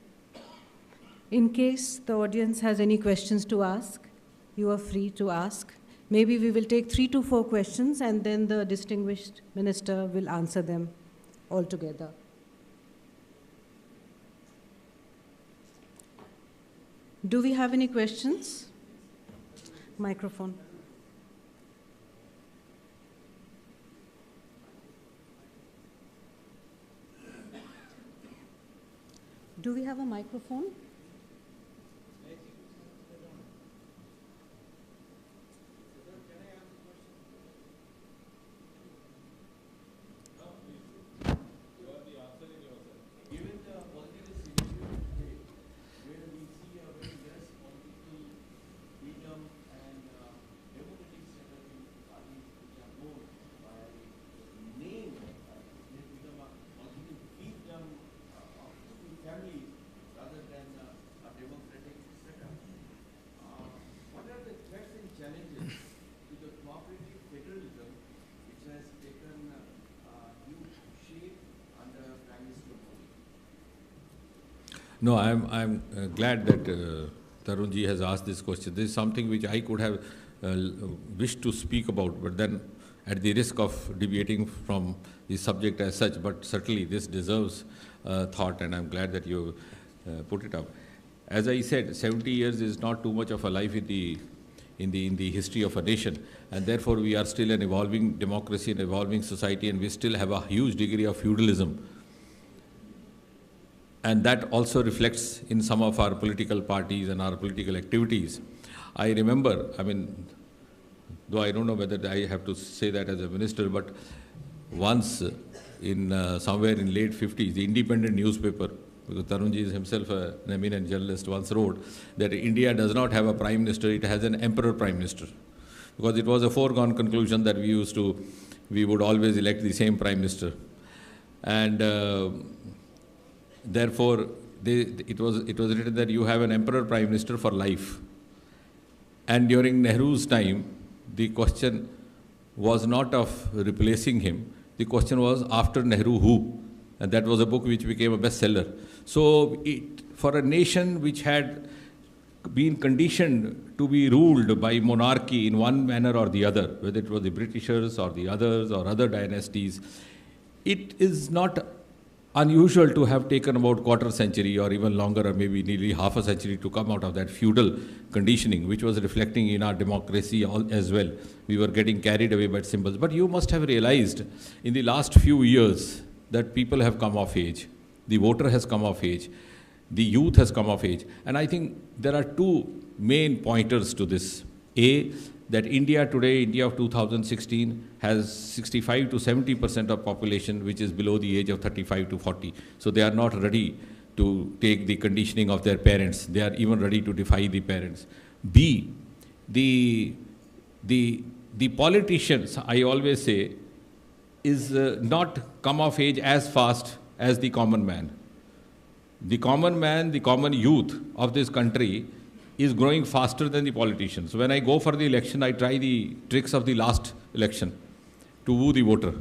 In case the audience has any questions to ask, you are free to ask. Maybe we will take 3 to 4 questions and then the distinguished minister will answer them altogether. Do we have any questions? Microphone. Do we have a microphone? No, I'm glad that Tarunji has asked this question. This is something which I could have wished to speak about, but then at the risk of deviating from the subject as such, but certainly this deserves thought, and I'm glad that you put it up. As I said, 70 years is not too much of a life in the history of a nation, and therefore we are still an evolving democracy, an evolving society, and we still have a huge degree of feudalism. And that also reflects in some of our political parties and our political activities. I remember, though I don't know whether I have to say that as a minister, but once in somewhere in late 50s, the Independent newspaper, because Tarunji is himself an eminent journalist, once wrote that India does not have a prime minister, it has an emperor prime minister. Because it was a foregone conclusion that we would always elect the same prime minister. And therefore, it was written that you have an emperor prime minister for life. And during Nehru's time, the question was not of replacing him. The question was, after Nehru, who? And that was a book which became a bestseller. So for a nation which had been conditioned to be ruled by monarchy in one manner or the other, whether it was the Britishers or the others or other dynasties, it is not unusual to have taken about quarter century or even longer or maybe nearly half a century to come out of that feudal conditioning, which was reflecting in our democracy as well. We were getting carried away by symbols. But you must have realized in the last few years that people have come of age. The voter has come of age. The youth has come of age. And I think there are two main pointers to this. A, that India today, India of 2016, has 65 to 70% of population which is below the age of 35 to 40. So they are not ready to take the conditioning of their parents. They are even ready to defy the parents. B, the politicians, I always say, is not come of age as fast as the common man. The common man, the common youth of this country is growing faster than the politicians. So when I go for the election, I try the tricks of the last election to woo the voter.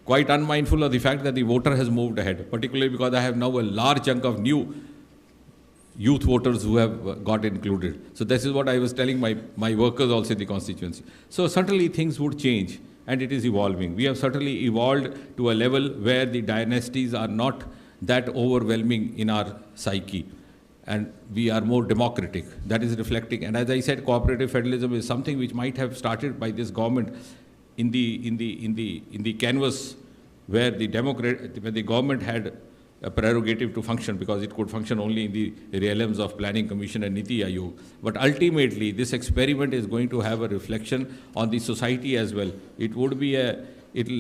Quite unmindful of the fact that the voter has moved ahead, particularly because I have now a large chunk of new youth voters who have got included. So this is what I was telling my workers also in the constituency. So certainly things would change, and it is evolving. We have certainly evolved to a level where the dynasties are not that overwhelming in our psyche. And we are more democratic. That is reflecting. And as I said, cooperative federalism is something which might have started by this government in the canvas where the government had a prerogative to function, because it could function only in the realms of Planning Commission and Niti Aayog. But ultimately, this experiment is going to have a reflection on the society as well. It will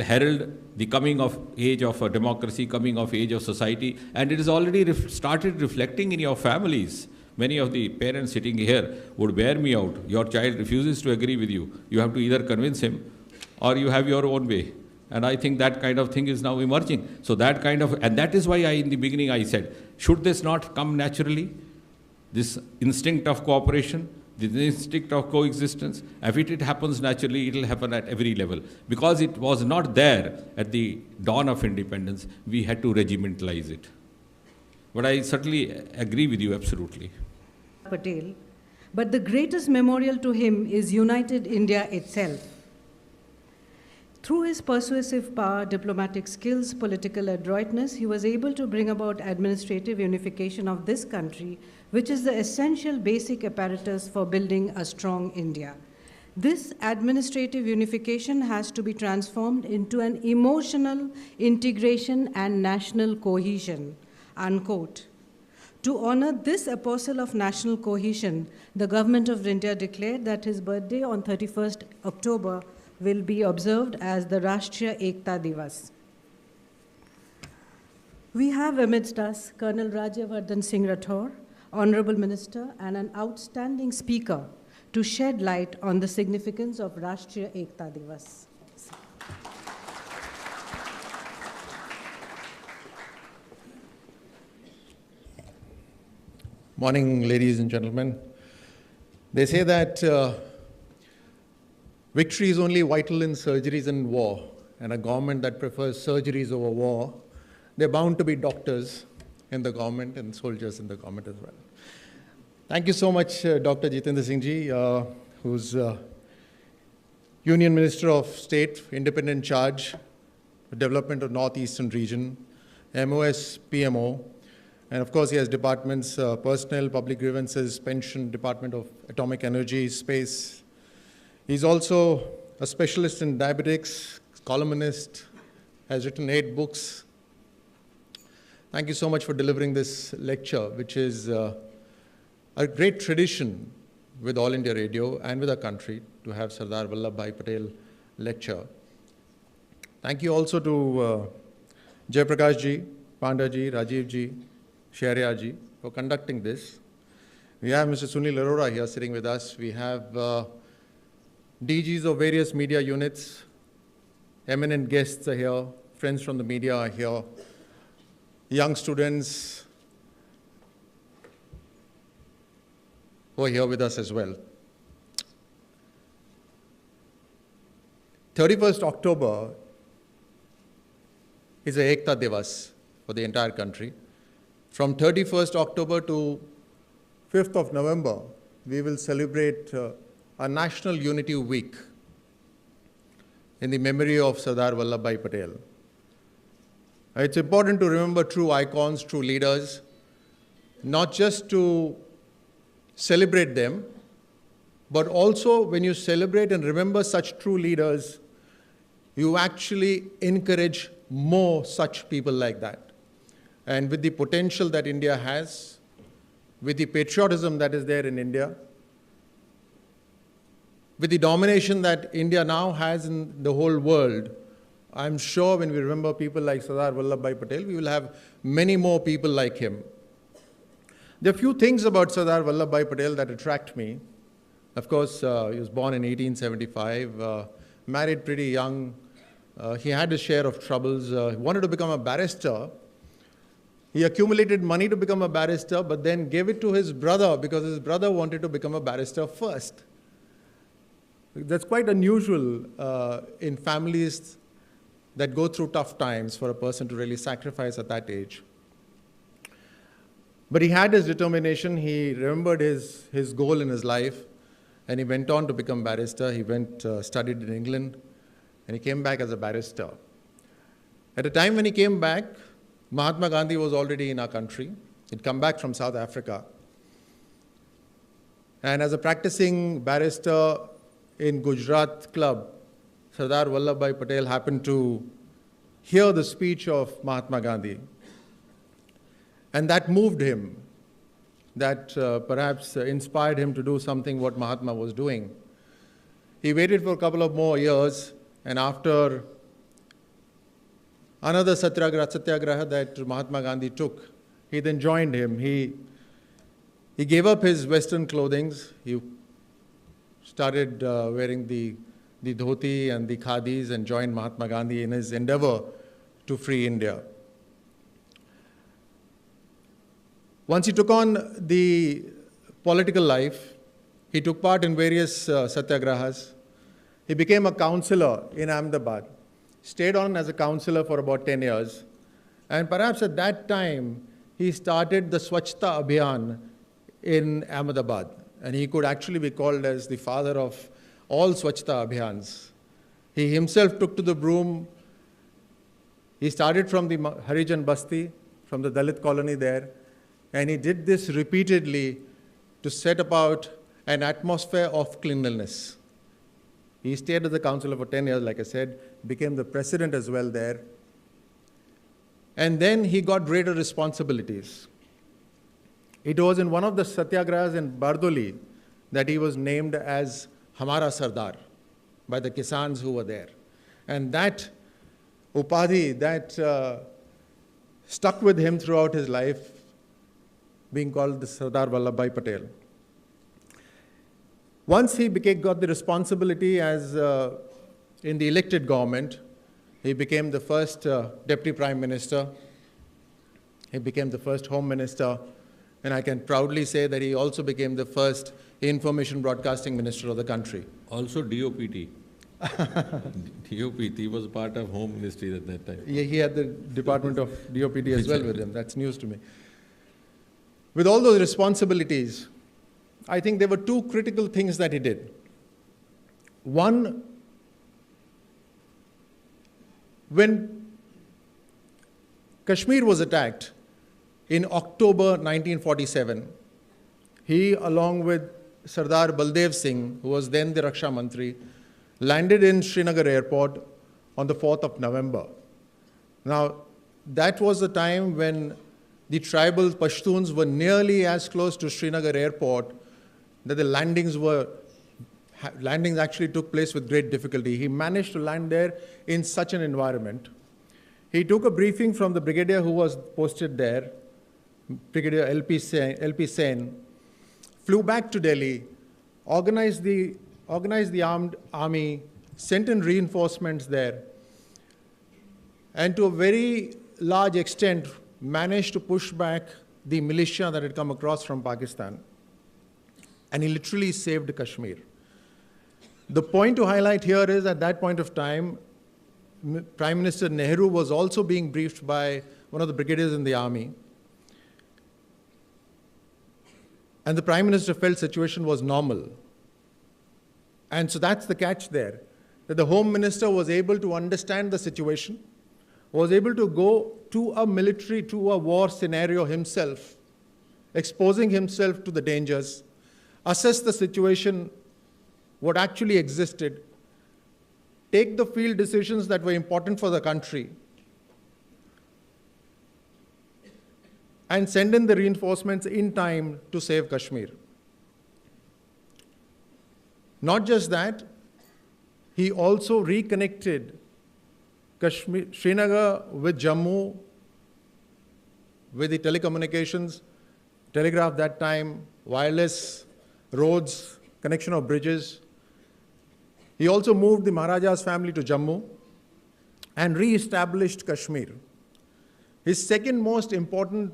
herald the coming of age of a democracy, coming of age of society, and it has already started reflecting in your families. Many of the parents sitting here would bear me out. Your child refuses to agree with you. You have to either convince him or you have your own way. And I think that kind of thing is now emerging. So and that is why in the beginning I said, should this not come naturally? This instinct of cooperation, the instinct of coexistence, if it happens naturally, it will happen at every level. Because it was not there at the dawn of independence, we had to regimentalize it. But I certainly agree with you absolutely. Patel, but the greatest memorial to him is United India itself. Through his persuasive power, diplomatic skills, political adroitness, he was able to bring about administrative unification of this country, which is the essential basic apparatus for building a strong India. This administrative unification has to be transformed into an emotional integration and national cohesion, unquote. To honor this apostle of national cohesion, the government of India declared that his birthday on 31st October will be observed as the Rashtriya Ekta Divas. We have amidst us Colonel Rajyavardhan Singh Rathore, Honorable Minister and an outstanding speaker, to shed light on the significance of Rashtriya Ekta Divas. Morning, ladies and gentlemen. They say that victory is only vital in surgeries and war, and a government that prefers surgeries over war, they're bound to be doctors in the government and soldiers in the government as well. Thank you so much, Dr. Jitendra Singh ji, who's Union Minister of State, Independent Charge, Development of Northeastern Region, MOS, PMO, and of course he has departments, Personnel, Public Grievances, Pension, Department of Atomic Energy, Space. He's also a specialist in diabetics, columnist, has written 8 books. Thank you so much for delivering this lecture, which is a great tradition with All India Radio and with our country to have Sardar Vallabhbhai Patel lecture. Thank you also to Jaiprakash ji, Panda ji, Rajiv ji, Sharia ji for conducting this. We have Mr. Sunil Arora here sitting with us. We have DGs of various media units. Eminent guests are here. Friends from the media are here. Young students who are here with us as well. 31st October is a Ekta Divas for the entire country. From 31st October to 5th of November, we will celebrate a National Unity Week in the memory of Sardar Vallabhbhai Patel. It's important to remember true icons, true leaders, not just to celebrate them, but also when you celebrate and remember such true leaders, you actually encourage more such people like that. And with the potential that India has, with the patriotism that is there in India, with the domination that India now has in the whole world, I'm sure when we remember people like Sardar Vallabhbhai Patel, we will have many more people like him. There are few things about Sardar Vallabhbhai Patel that attract me. Of course, he was born in 1875, married pretty young. He had his share of troubles. He wanted to become a barrister. He accumulated money to become a barrister, but then gave it to his brother because his brother wanted to become a barrister first. That's quite unusual in families that go through tough times for a person to really sacrifice at that age. But he had his determination. He remembered his goal in his life, and he went on to become barrister. He went, studied in England, and he came back as a barrister. At a time when he came back, Mahatma Gandhi was already in our country. He'd come back from South Africa. And as a practicing barrister in Gujarat Club, Sardar Vallabhbhai Patel happened to hear the speech of Mahatma Gandhi. And that moved him. That perhaps inspired him to do something what Mahatma was doing. He waited for a couple of more years, and after another satyagraha that Mahatma Gandhi took, he then joined him. He gave up his Western clothings. He started wearing the dhoti and the khadis and joined Mahatma Gandhi in his endeavor to free India. Once he took on the political life, he took part in various satyagrahas. He became a councillor in Ahmedabad, stayed on as a councillor for about 10 years. And perhaps at that time, he started the Swachhta Abhiyan in Ahmedabad. And he could actually be called as the father of all Swachhta Abhiyans. He himself took to the broom. He started from the Harijan Basti, from the Dalit colony there. And he did this repeatedly to set about an atmosphere of cleanliness. He stayed as the councillor for 10 years, like I said, became the president as well there. And then he got greater responsibilities. It was in one of the satyagrahas in Bardoli that he was named as Hamara Sardar by the Kisans who were there. And that upadhi, that stuck with him throughout his life, being called the Sardar Vallabhbhai Patel. Once he got the responsibility as in the elected government, he became the first Deputy Prime Minister. He became the first Home Minister. And I can proudly say that he also became the first Information Broadcasting Minister of the country. Also DOPT. DOPT was part of Home Ministry at that time. Yeah, he had the Department of DOPT as well with him. That's news to me. With all those responsibilities, I think there were two critical things that he did. One, when Kashmir was attacked in October 1947, he, along with Sardar Baldev Singh, who was then the Raksha Mantri, landed in Srinagar airport on the 4th of November. Now, that was the time when the tribal Pashtuns were nearly as close to Srinagar airport that the landings were landings actually took place with great difficulty. He managed to land there in such an environment. He took a briefing from the brigadier who was posted there, Brigadier LP Sen, flew back to Delhi, organized the armed army, sent in reinforcements there, and to a very large extent managed to push back the militia that had come across from Pakistan. And he literally saved Kashmir. The point to highlight here is at that point of time, Prime Minister Nehru was also being briefed by one of the brigadiers in the army. And the Prime Minister felt the situation was normal. And so that's the catch there, that the Home Minister was able to understand the situation, was able to go to a war scenario himself, exposing himself to the dangers, assess the situation, what actually existed, take the field decisions that were important for the country, and send in the reinforcements in time to save Kashmir. Not just that, he also reconnected Srinagar with Jammu, with the telecommunications, telegraph that time, wireless, roads, connection of bridges. He also moved the Maharaja's family to Jammu and re-established Kashmir. His second most important,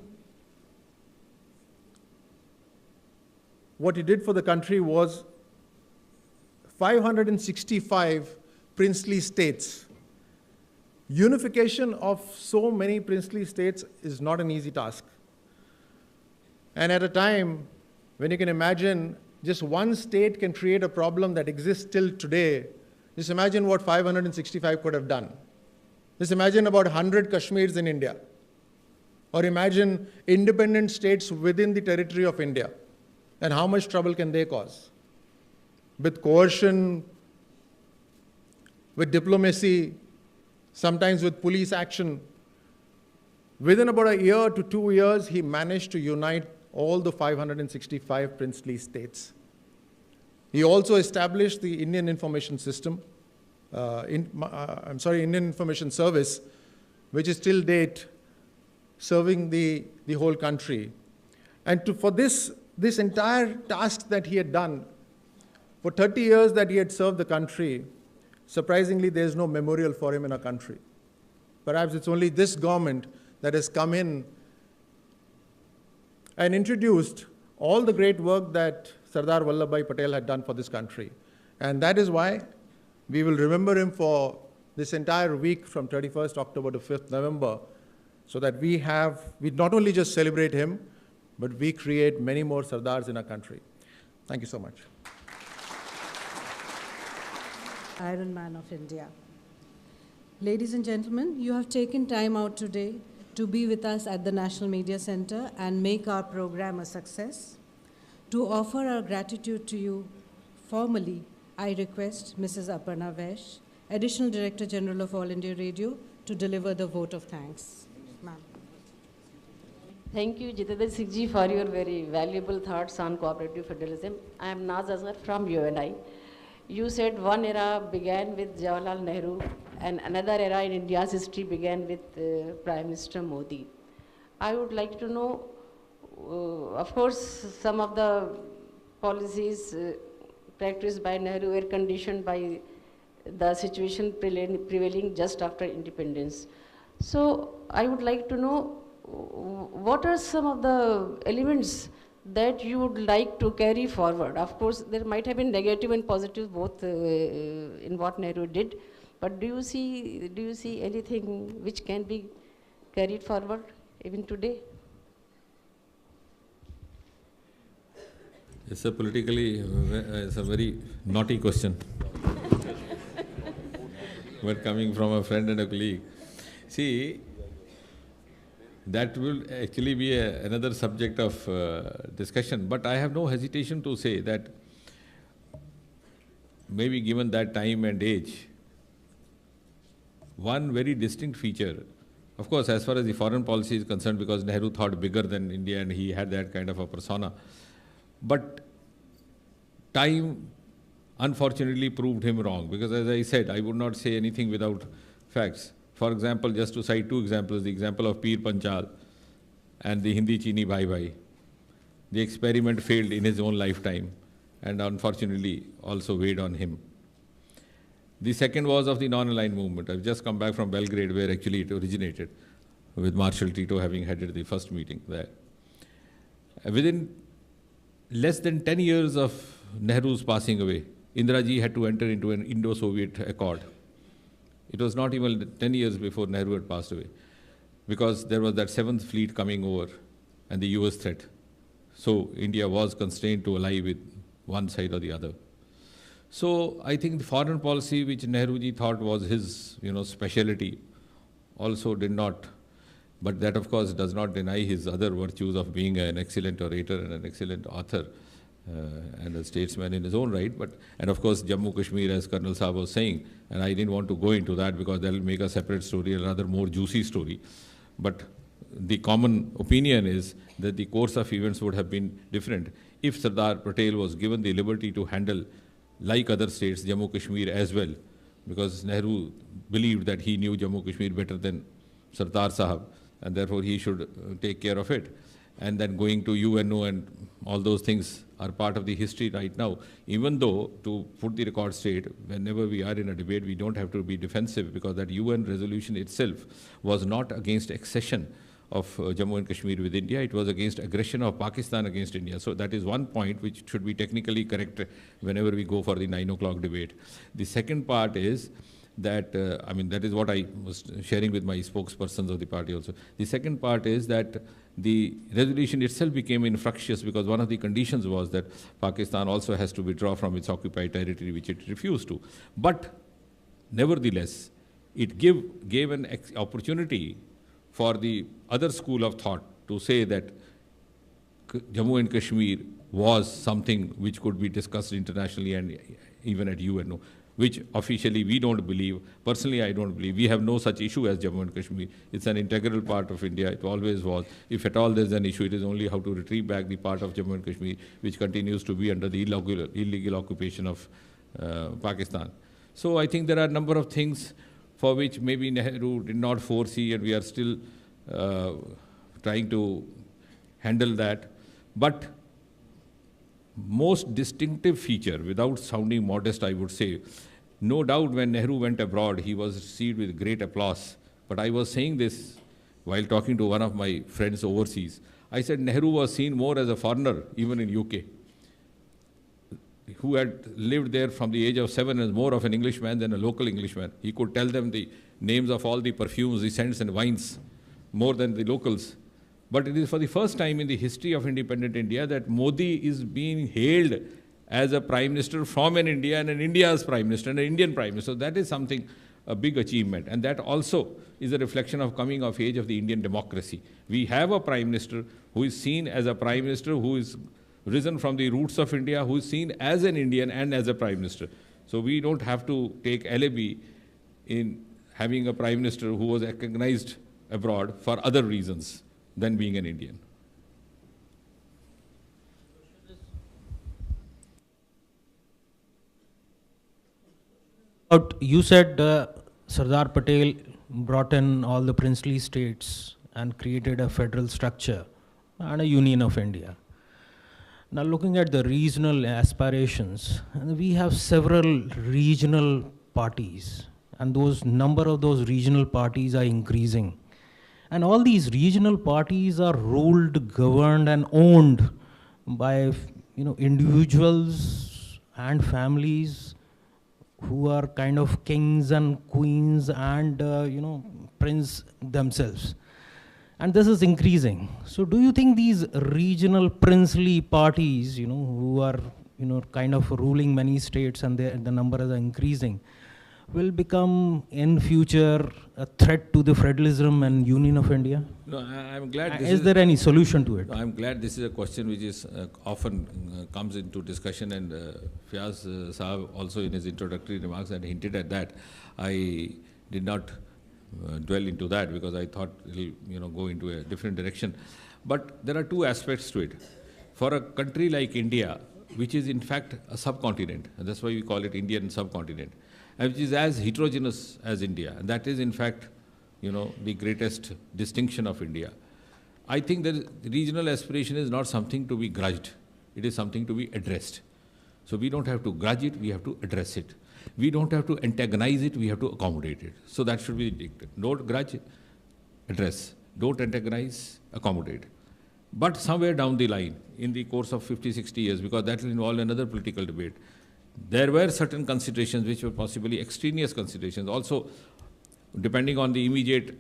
what he did for the country was 565 princely states. Unification of so many princely states is not an easy task. And at a time when you can imagine just one state can create a problem that exists till today, just imagine what 565 could have done. Just imagine about 100 Kashmirs in India. Or imagine independent states within the territory of India. And how much trouble can they cause? With coercion, with diplomacy, sometimes with police action. Within about a year to 2 years, he managed to unite all the 565 princely states. He also established the Indian Information System, Indian Information Service, which is till date serving the whole country. And for this entire task that he had done, for 30 years that he had served the country, surprisingly, there is no memorial for him in our country. Perhaps it's only this government that has come in and introduced all the great work that Sardar Patel had done for this country. And that is why we will remember him for this entire week from 31st October to 5th November, so that we not only just celebrate him, but we create many more Sardars in our country. Thank you so much. Iron Man of India. Ladies and gentlemen, you have taken time out today to be with us at the National Media Center and make our program a success. To offer our gratitude to you formally, I request Mrs. Aparna Vaish, Additional Director General of All India Radio, to deliver the vote of thanks. Ma'am. Thank you, Jitendra Singh ji, for your very valuable thoughts on cooperative federalism. I am Naz Azhar from UNI. You said one era began with Jawaharlal Nehru and another era in India's history began with Prime Minister Modi. I would like to know, of course, some of the policies practiced by Nehru were conditioned by the situation prevailing just after independence. So I would like to know, what are some of the elements that you would like to carry forward? Of course, there might have been negative and positive both in what Nehru did, but do you see anything which can be carried forward even today? It's a it's a very naughty question. But coming from a friend and a colleague. See, that will actually be another subject of discussion, but I have no hesitation to say that maybe given that time and age, one very distinct feature, of course, as far as the foreign policy is concerned, because Nehru thought bigger than India and he had that kind of a persona, but time unfortunately proved him wrong, because as I said, I would not say anything without facts. For example, just to cite two examples, the example of Peer Panchal and the Hindi Chini Bhai Bhai. The experiment failed in his own lifetime and unfortunately also weighed on him. The second was of the non-aligned movement. I've just come back from Belgrade, where actually it originated, with Marshal Tito having headed the first meeting there. Within less than 10 years of Nehru's passing away, Indiraji had to enter into an Indo-Soviet accord. It was not even 10 years before Nehru had passed away, because there was that 7th fleet coming over and the US threat. So India was constrained to ally with one side or the other. So I think the foreign policy, which Nehruji thought was his specialty, also did not. But that, of course, does not deny his other virtues of being an excellent orator and an excellent author and a statesman in his own right. And of course, Jammu Kashmir, as Colonel Saab was saying, and I didn't want to go into that because that will make a separate story, a rather more juicy story. But the common opinion is that the course of events would have been different if Sardar Patel was given the liberty to handle, like other states, Jammu Kashmir as well, because Nehru believed that he knew Jammu Kashmir better than Sardar Sahab, and therefore he should take care of it. And then going to UNO and all those things are part of the history right now. Even though, to put the record straight, whenever we are in a debate, we don't have to be defensive, because that UN resolution itself was not against accession of Jammu and Kashmir with India. It was against aggression of Pakistan against India. So that is one point which should be technically correct whenever we go for the 9 o'clock debate. The second part is that, that is what I was sharing with my spokespersons of the party also. The second part is that the resolution itself became infructuous because one of the conditions was that Pakistan also has to withdraw from its occupied territory, which it refused to. But nevertheless, it gave an opportunity for the other school of thought to say that Jammu and Kashmir was something which could be discussed internationally and even at UNO, which officially we don't believe. Personally, I don't believe. We have no such issue as Jammu and Kashmir. It's an integral part of India. It always was. If at all there's an issue, it is only how to retrieve back the part of Jammu and Kashmir, which continues to be under the illegal occupation of Pakistan. So I think there are a number of things for which maybe Nehru did not foresee, and we are still trying to handle that. But most distinctive feature, without sounding modest, I would say, no doubt when Nehru went abroad, he was received with great applause. But I was saying this while talking to one of my friends overseas. I said Nehru was seen more as a foreigner, even in UK, who had lived there from the age of 7 as more of an Englishman than a local Englishman. He could tell them the names of all the perfumes, the scents and wines, more than the locals. But it is for the first time in the history of independent India that Modi is being hailed as a prime minister from an India and an India's prime minister and an Indian prime minister. So that is something, a big achievement. And that also is a reflection of coming of age of the Indian democracy. We have a prime minister who is seen as a prime minister who is risen from the roots of India, who is seen as an Indian and as a prime minister. So we don't have to take alibi in having a prime minister who was recognized abroad for other reasons than being an Indian. You said Sardar Patel brought in all the princely states and created a federal structure and a union of India. Now looking at the regional aspirations, we have several regional parties, and number of those regional parties are increasing. And all these regional parties are ruled, governed, and owned by individuals and families who are kind of kings and queens and prince themselves. And this is increasing. So do you think these regional princely parties, who are kind of ruling many states and the numbers are increasing, will become in future a threat to the federalism and union of India? No, I'm glad. Is there any solution to it? I'm glad this is a question which is often comes into discussion, and Fiaz Saab also in his introductory remarks had hinted at that. I did not dwell into that because I thought it will go into a different direction. But there are two aspects to it. For a country like India, which is in fact a subcontinent, and that's why we call it Indian subcontinent, and which is as heterogeneous as India. And that is in fact, the greatest distinction of India. I think that regional aspiration is not something to be grudged. It is something to be addressed. So we don't have to grudge it, we have to address it. We don't have to antagonize it, we have to accommodate it. So that should be dictated. Don't grudge, address. Don't antagonize, accommodate. But somewhere down the line, in the course of 50, 60 years, because that will involve another political debate, there were certain considerations which were possibly extraneous considerations. Also, depending on the immediate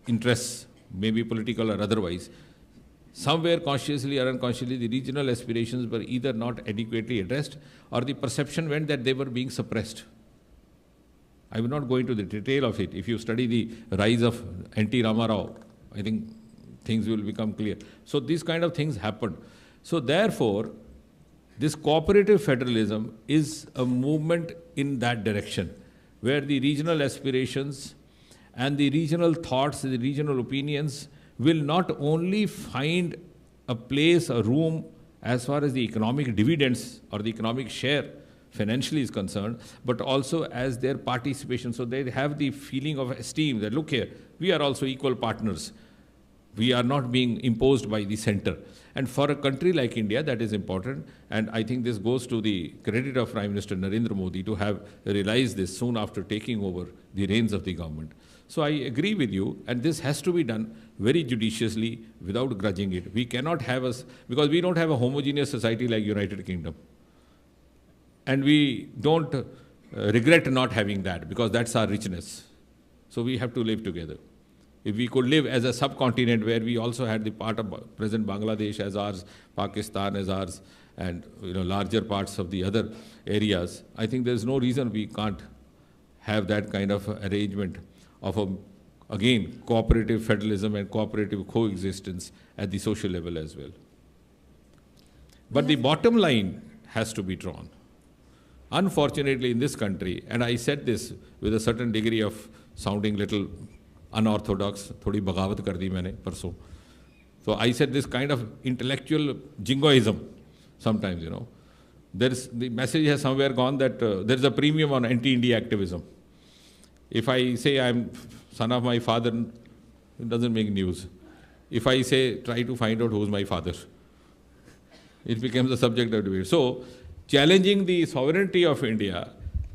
interests, maybe political or otherwise, somewhere consciously or unconsciously, the regional aspirations were either not adequately addressed or the perception went that they were being suppressed. I will not go into the detail of it. If you study the rise of N.T. Ramarao, I think things will become clear. So these kind of things happened. So therefore, this cooperative federalism is a movement in that direction, where the regional aspirations and the regional thoughts, the regional opinions will not only find a place, a room, as far as the economic dividends or the economic share financially is concerned, but also as their participation. So they have the feeling of esteem that, look here, we are also equal partners. We are not being imposed by the center. And for a country like India, that is important. And I think this goes to the credit of Prime Minister Narendra Modi to have realized this soon after taking over the reins of the government. So I agree with you, and this has to be done very judiciously without grudging it. We cannot have because we don't have a homogeneous society like United Kingdom. And we don't regret not having that, because that's our richness. So we have to live together. If we could live as a subcontinent where we also had the part of present Bangladesh as ours, Pakistan as ours, and larger parts of the other areas, I think there's no reason we can't have that kind of arrangement of, again, cooperative federalism and cooperative coexistence at the social level as well. But the bottom line has to be drawn. Unfortunately, in this country, and I said this with a certain degree of sounding little unorthodox, thodi bagawat kar di maine parso. So I said this kind of intellectual jingoism sometimes, the message has somewhere gone that there is a premium on anti-India activism. If I say I'm son of my father, it doesn't make news. If I say, try to find out who's my father, it becomes the subject of debate. So, challenging the sovereignty of India,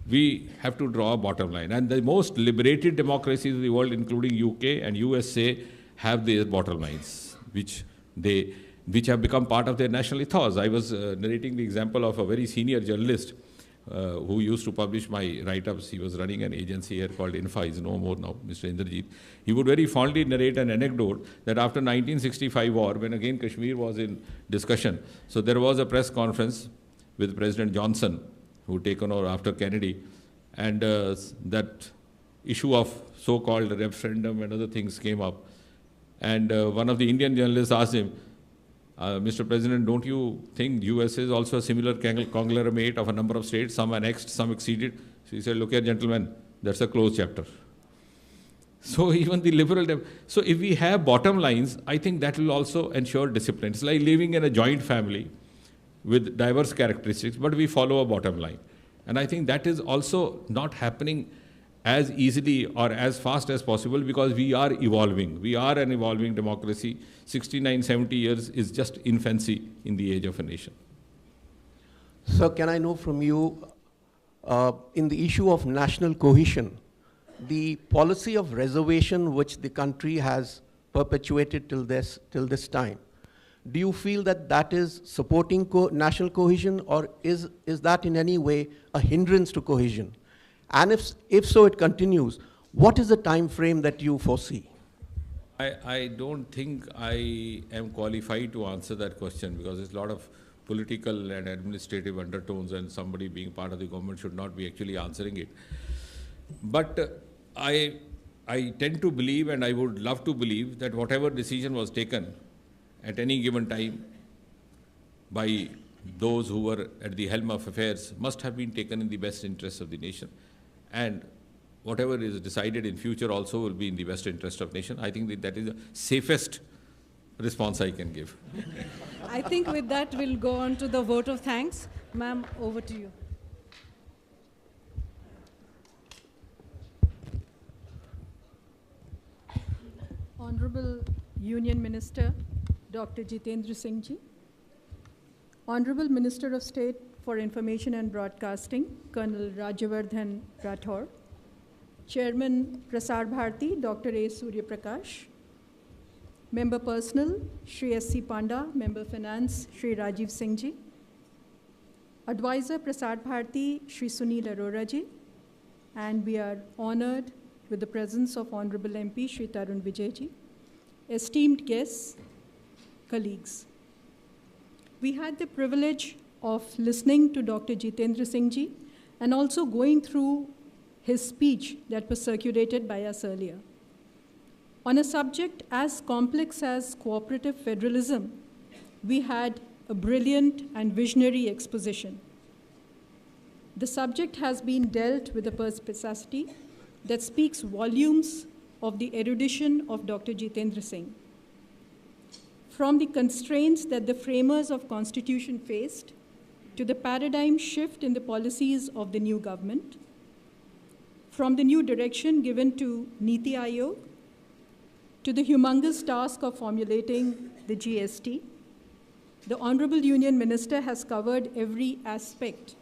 we have to draw a bottom line. And the most liberated democracies of the world, including UK and USA, have their bottom lines, which have become part of their national ethos. I was narrating the example of a very senior journalist who used to publish my write-ups. He was running an agency here called Infa, is no more now, Mr. Indrajit. He would very fondly narrate an anecdote that after 1965 war, when again Kashmir was in discussion, so there was a press conference with President Johnson, who taken over after Kennedy, and that issue of so-called referendum and other things came up. And one of the Indian journalists asked him, Mr. President, don't you think US is also a similar conglomerate of a number of states, some annexed, some exceeded? So he said, look here, gentlemen, that's a closed chapter. So even the liberal, so if we have bottom lines, I think that will also ensure discipline. It's like living in a joint family with diverse characteristics, but we follow a bottom line. And I think that is also not happening as easily or as fast as possible, because we are evolving. We are an evolving democracy. 69, 70 years is just infancy in the age of a nation. So can I know from you, in the issue of national cohesion, the policy of reservation which the country has perpetuated till this time, do you feel that that is supporting national cohesion, or is that in any way a hindrance to cohesion? And if so it continues, what is the time frame that you foresee? I don't think I am qualified to answer that question, because there's a lot of political and administrative undertones, and somebody being part of the government should not be actually answering it. But I tend to believe, and I would love to believe, that whatever decision was taken at any given time by those who were at the helm of affairs must have been taken in the best interests of the nation. And whatever is decided in future also will be in the best interest of nation. I think that is the safest response I can give. I think with that we'll go on to the vote of thanks. Ma'am, over to you. Honorable Union Minister, Dr. Jitendra Singh ji. Honorable Minister of State for Information and Broadcasting, Colonel Rajyavardhan Rathore. Chairman Prasar Bharati, Dr. A. Surya Prakash. Member Personal, Shri S.C. Panda. Member Finance, Shri Rajiv Singh ji. Advisor Prasar Bharati, Shri Sunil Arora ji. And we are honored with the presence of Honorable MP Shri Tarun Vijay ji. Esteemed guests, colleagues. We had the privilege of listening to Dr. Jitendra Singh ji and also going through his speech that was circulated by us earlier. On a subject as complex as cooperative federalism, we had a brilliant and visionary exposition. The subject has been dealt with a perspicacity that speaks volumes of the erudition of Dr. Jitendra Singh. From the constraints that the framers of Constitution faced to the paradigm shift in the policies of the new government, from the new direction given to Niti Aayog to the humongous task of formulating the GST, the Honorable Union Minister has covered every aspect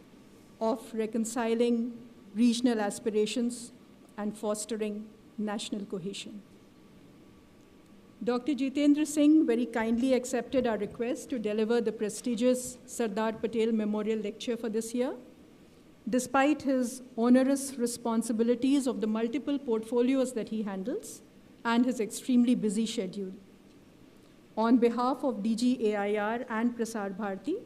of reconciling regional aspirations and fostering national cohesion. Dr. Jitendra Singh very kindly accepted our request to deliver the prestigious Sardar Patel Memorial Lecture for this year, despite his onerous responsibilities of the multiple portfolios that he handles and his extremely busy schedule. On behalf of DG AIR and Prasar Bharati,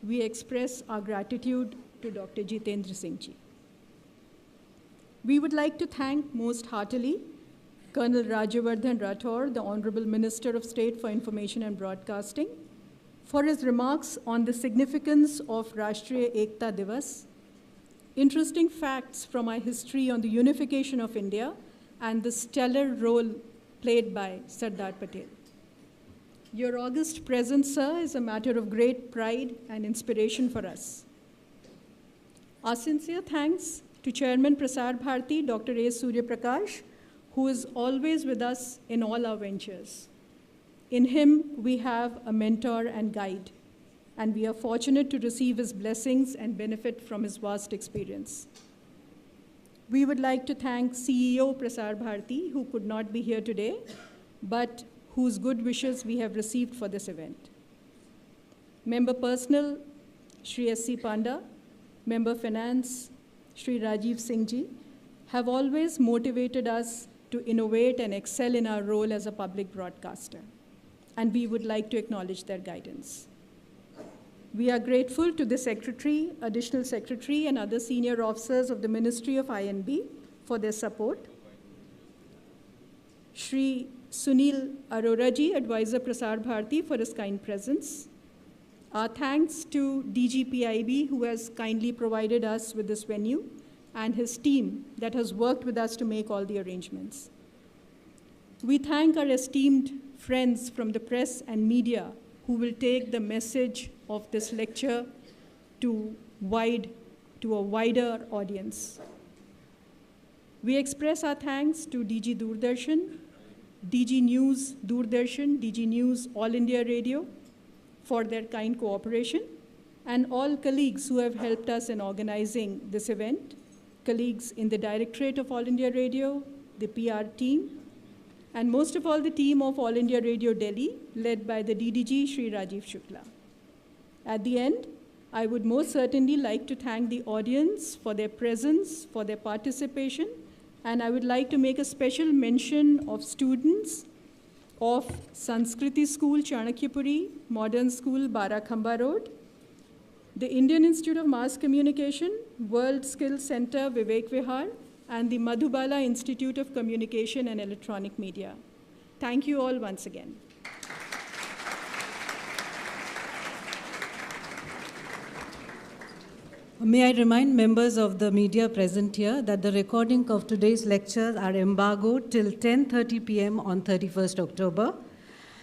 we express our gratitude to Dr. Jitendra Singh ji. We would like to thank most heartily Colonel Rajyavardhan Rathore, the Honorable Minister of State for Information and Broadcasting, for his remarks on the significance of Rashtriya Ekta Divas, interesting facts from our history on the unification of India, and the stellar role played by Sardar Patel. Your august presence, sir, is a matter of great pride and inspiration for us. Our sincere thanks to Chairman Prasar Bharati, Dr. A. Surya Prakash, who is always with us in all our ventures. In him, we have a mentor and guide, and we are fortunate to receive his blessings and benefit from his vast experience. We would like to thank CEO Prasar Bharati, who could not be here today, but whose good wishes we have received for this event. Member Personal, Shri S.C. Panda, Member Finance, Shri Rajiv Singh ji, have always motivated us to innovate and excel in our role as a public broadcaster, and we would like to acknowledge their guidance. We are grateful to the Secretary, Additional Secretary, and other senior officers of the Ministry of INB for their support. Shri Sunil Arora ji, Advisor Prasar Bharati, for his kind presence. Our thanks to DGPIB, who has kindly provided us with this venue, and his team that has worked with us to make all the arrangements. We thank our esteemed friends from the press and media who will take the message of this lecture to a wider audience. We express our thanks to DG Doordarshan, DG News Doordarshan, DG News All India Radio for their kind cooperation, and all colleagues who have helped us in organizing this event, colleagues in the Directorate of All India Radio, the PR team, and most of all the team of All India Radio Delhi, led by the DDG Shri Rajiv Shukla. At the end, I would most certainly like to thank the audience for their presence, for their participation, and I would like to make a special mention of students of Sanskriti School, Chanakyapuri, Modern School, Barakhamba Road, the Indian Institute of Mass Communication, World Skills Center, Vivek Vihar, and the Madhubala Institute of Communication and Electronic Media. Thank you all once again. May I remind members of the media present here that the recording of today's lectures are embargoed till 10:30 p.m. on 31st October.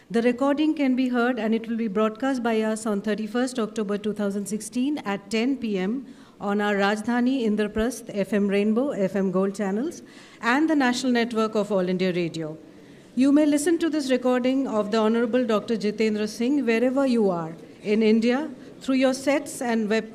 The recording can be heard and it will be broadcast by us on 31st October 2016 at 10 p.m. on our Rajdhani, Indraprasth, FM Rainbow, FM Gold channels, and the national network of All India Radio. You may listen to this recording of the Honorable Dr. Jitendra Singh wherever you are in India through your sets and web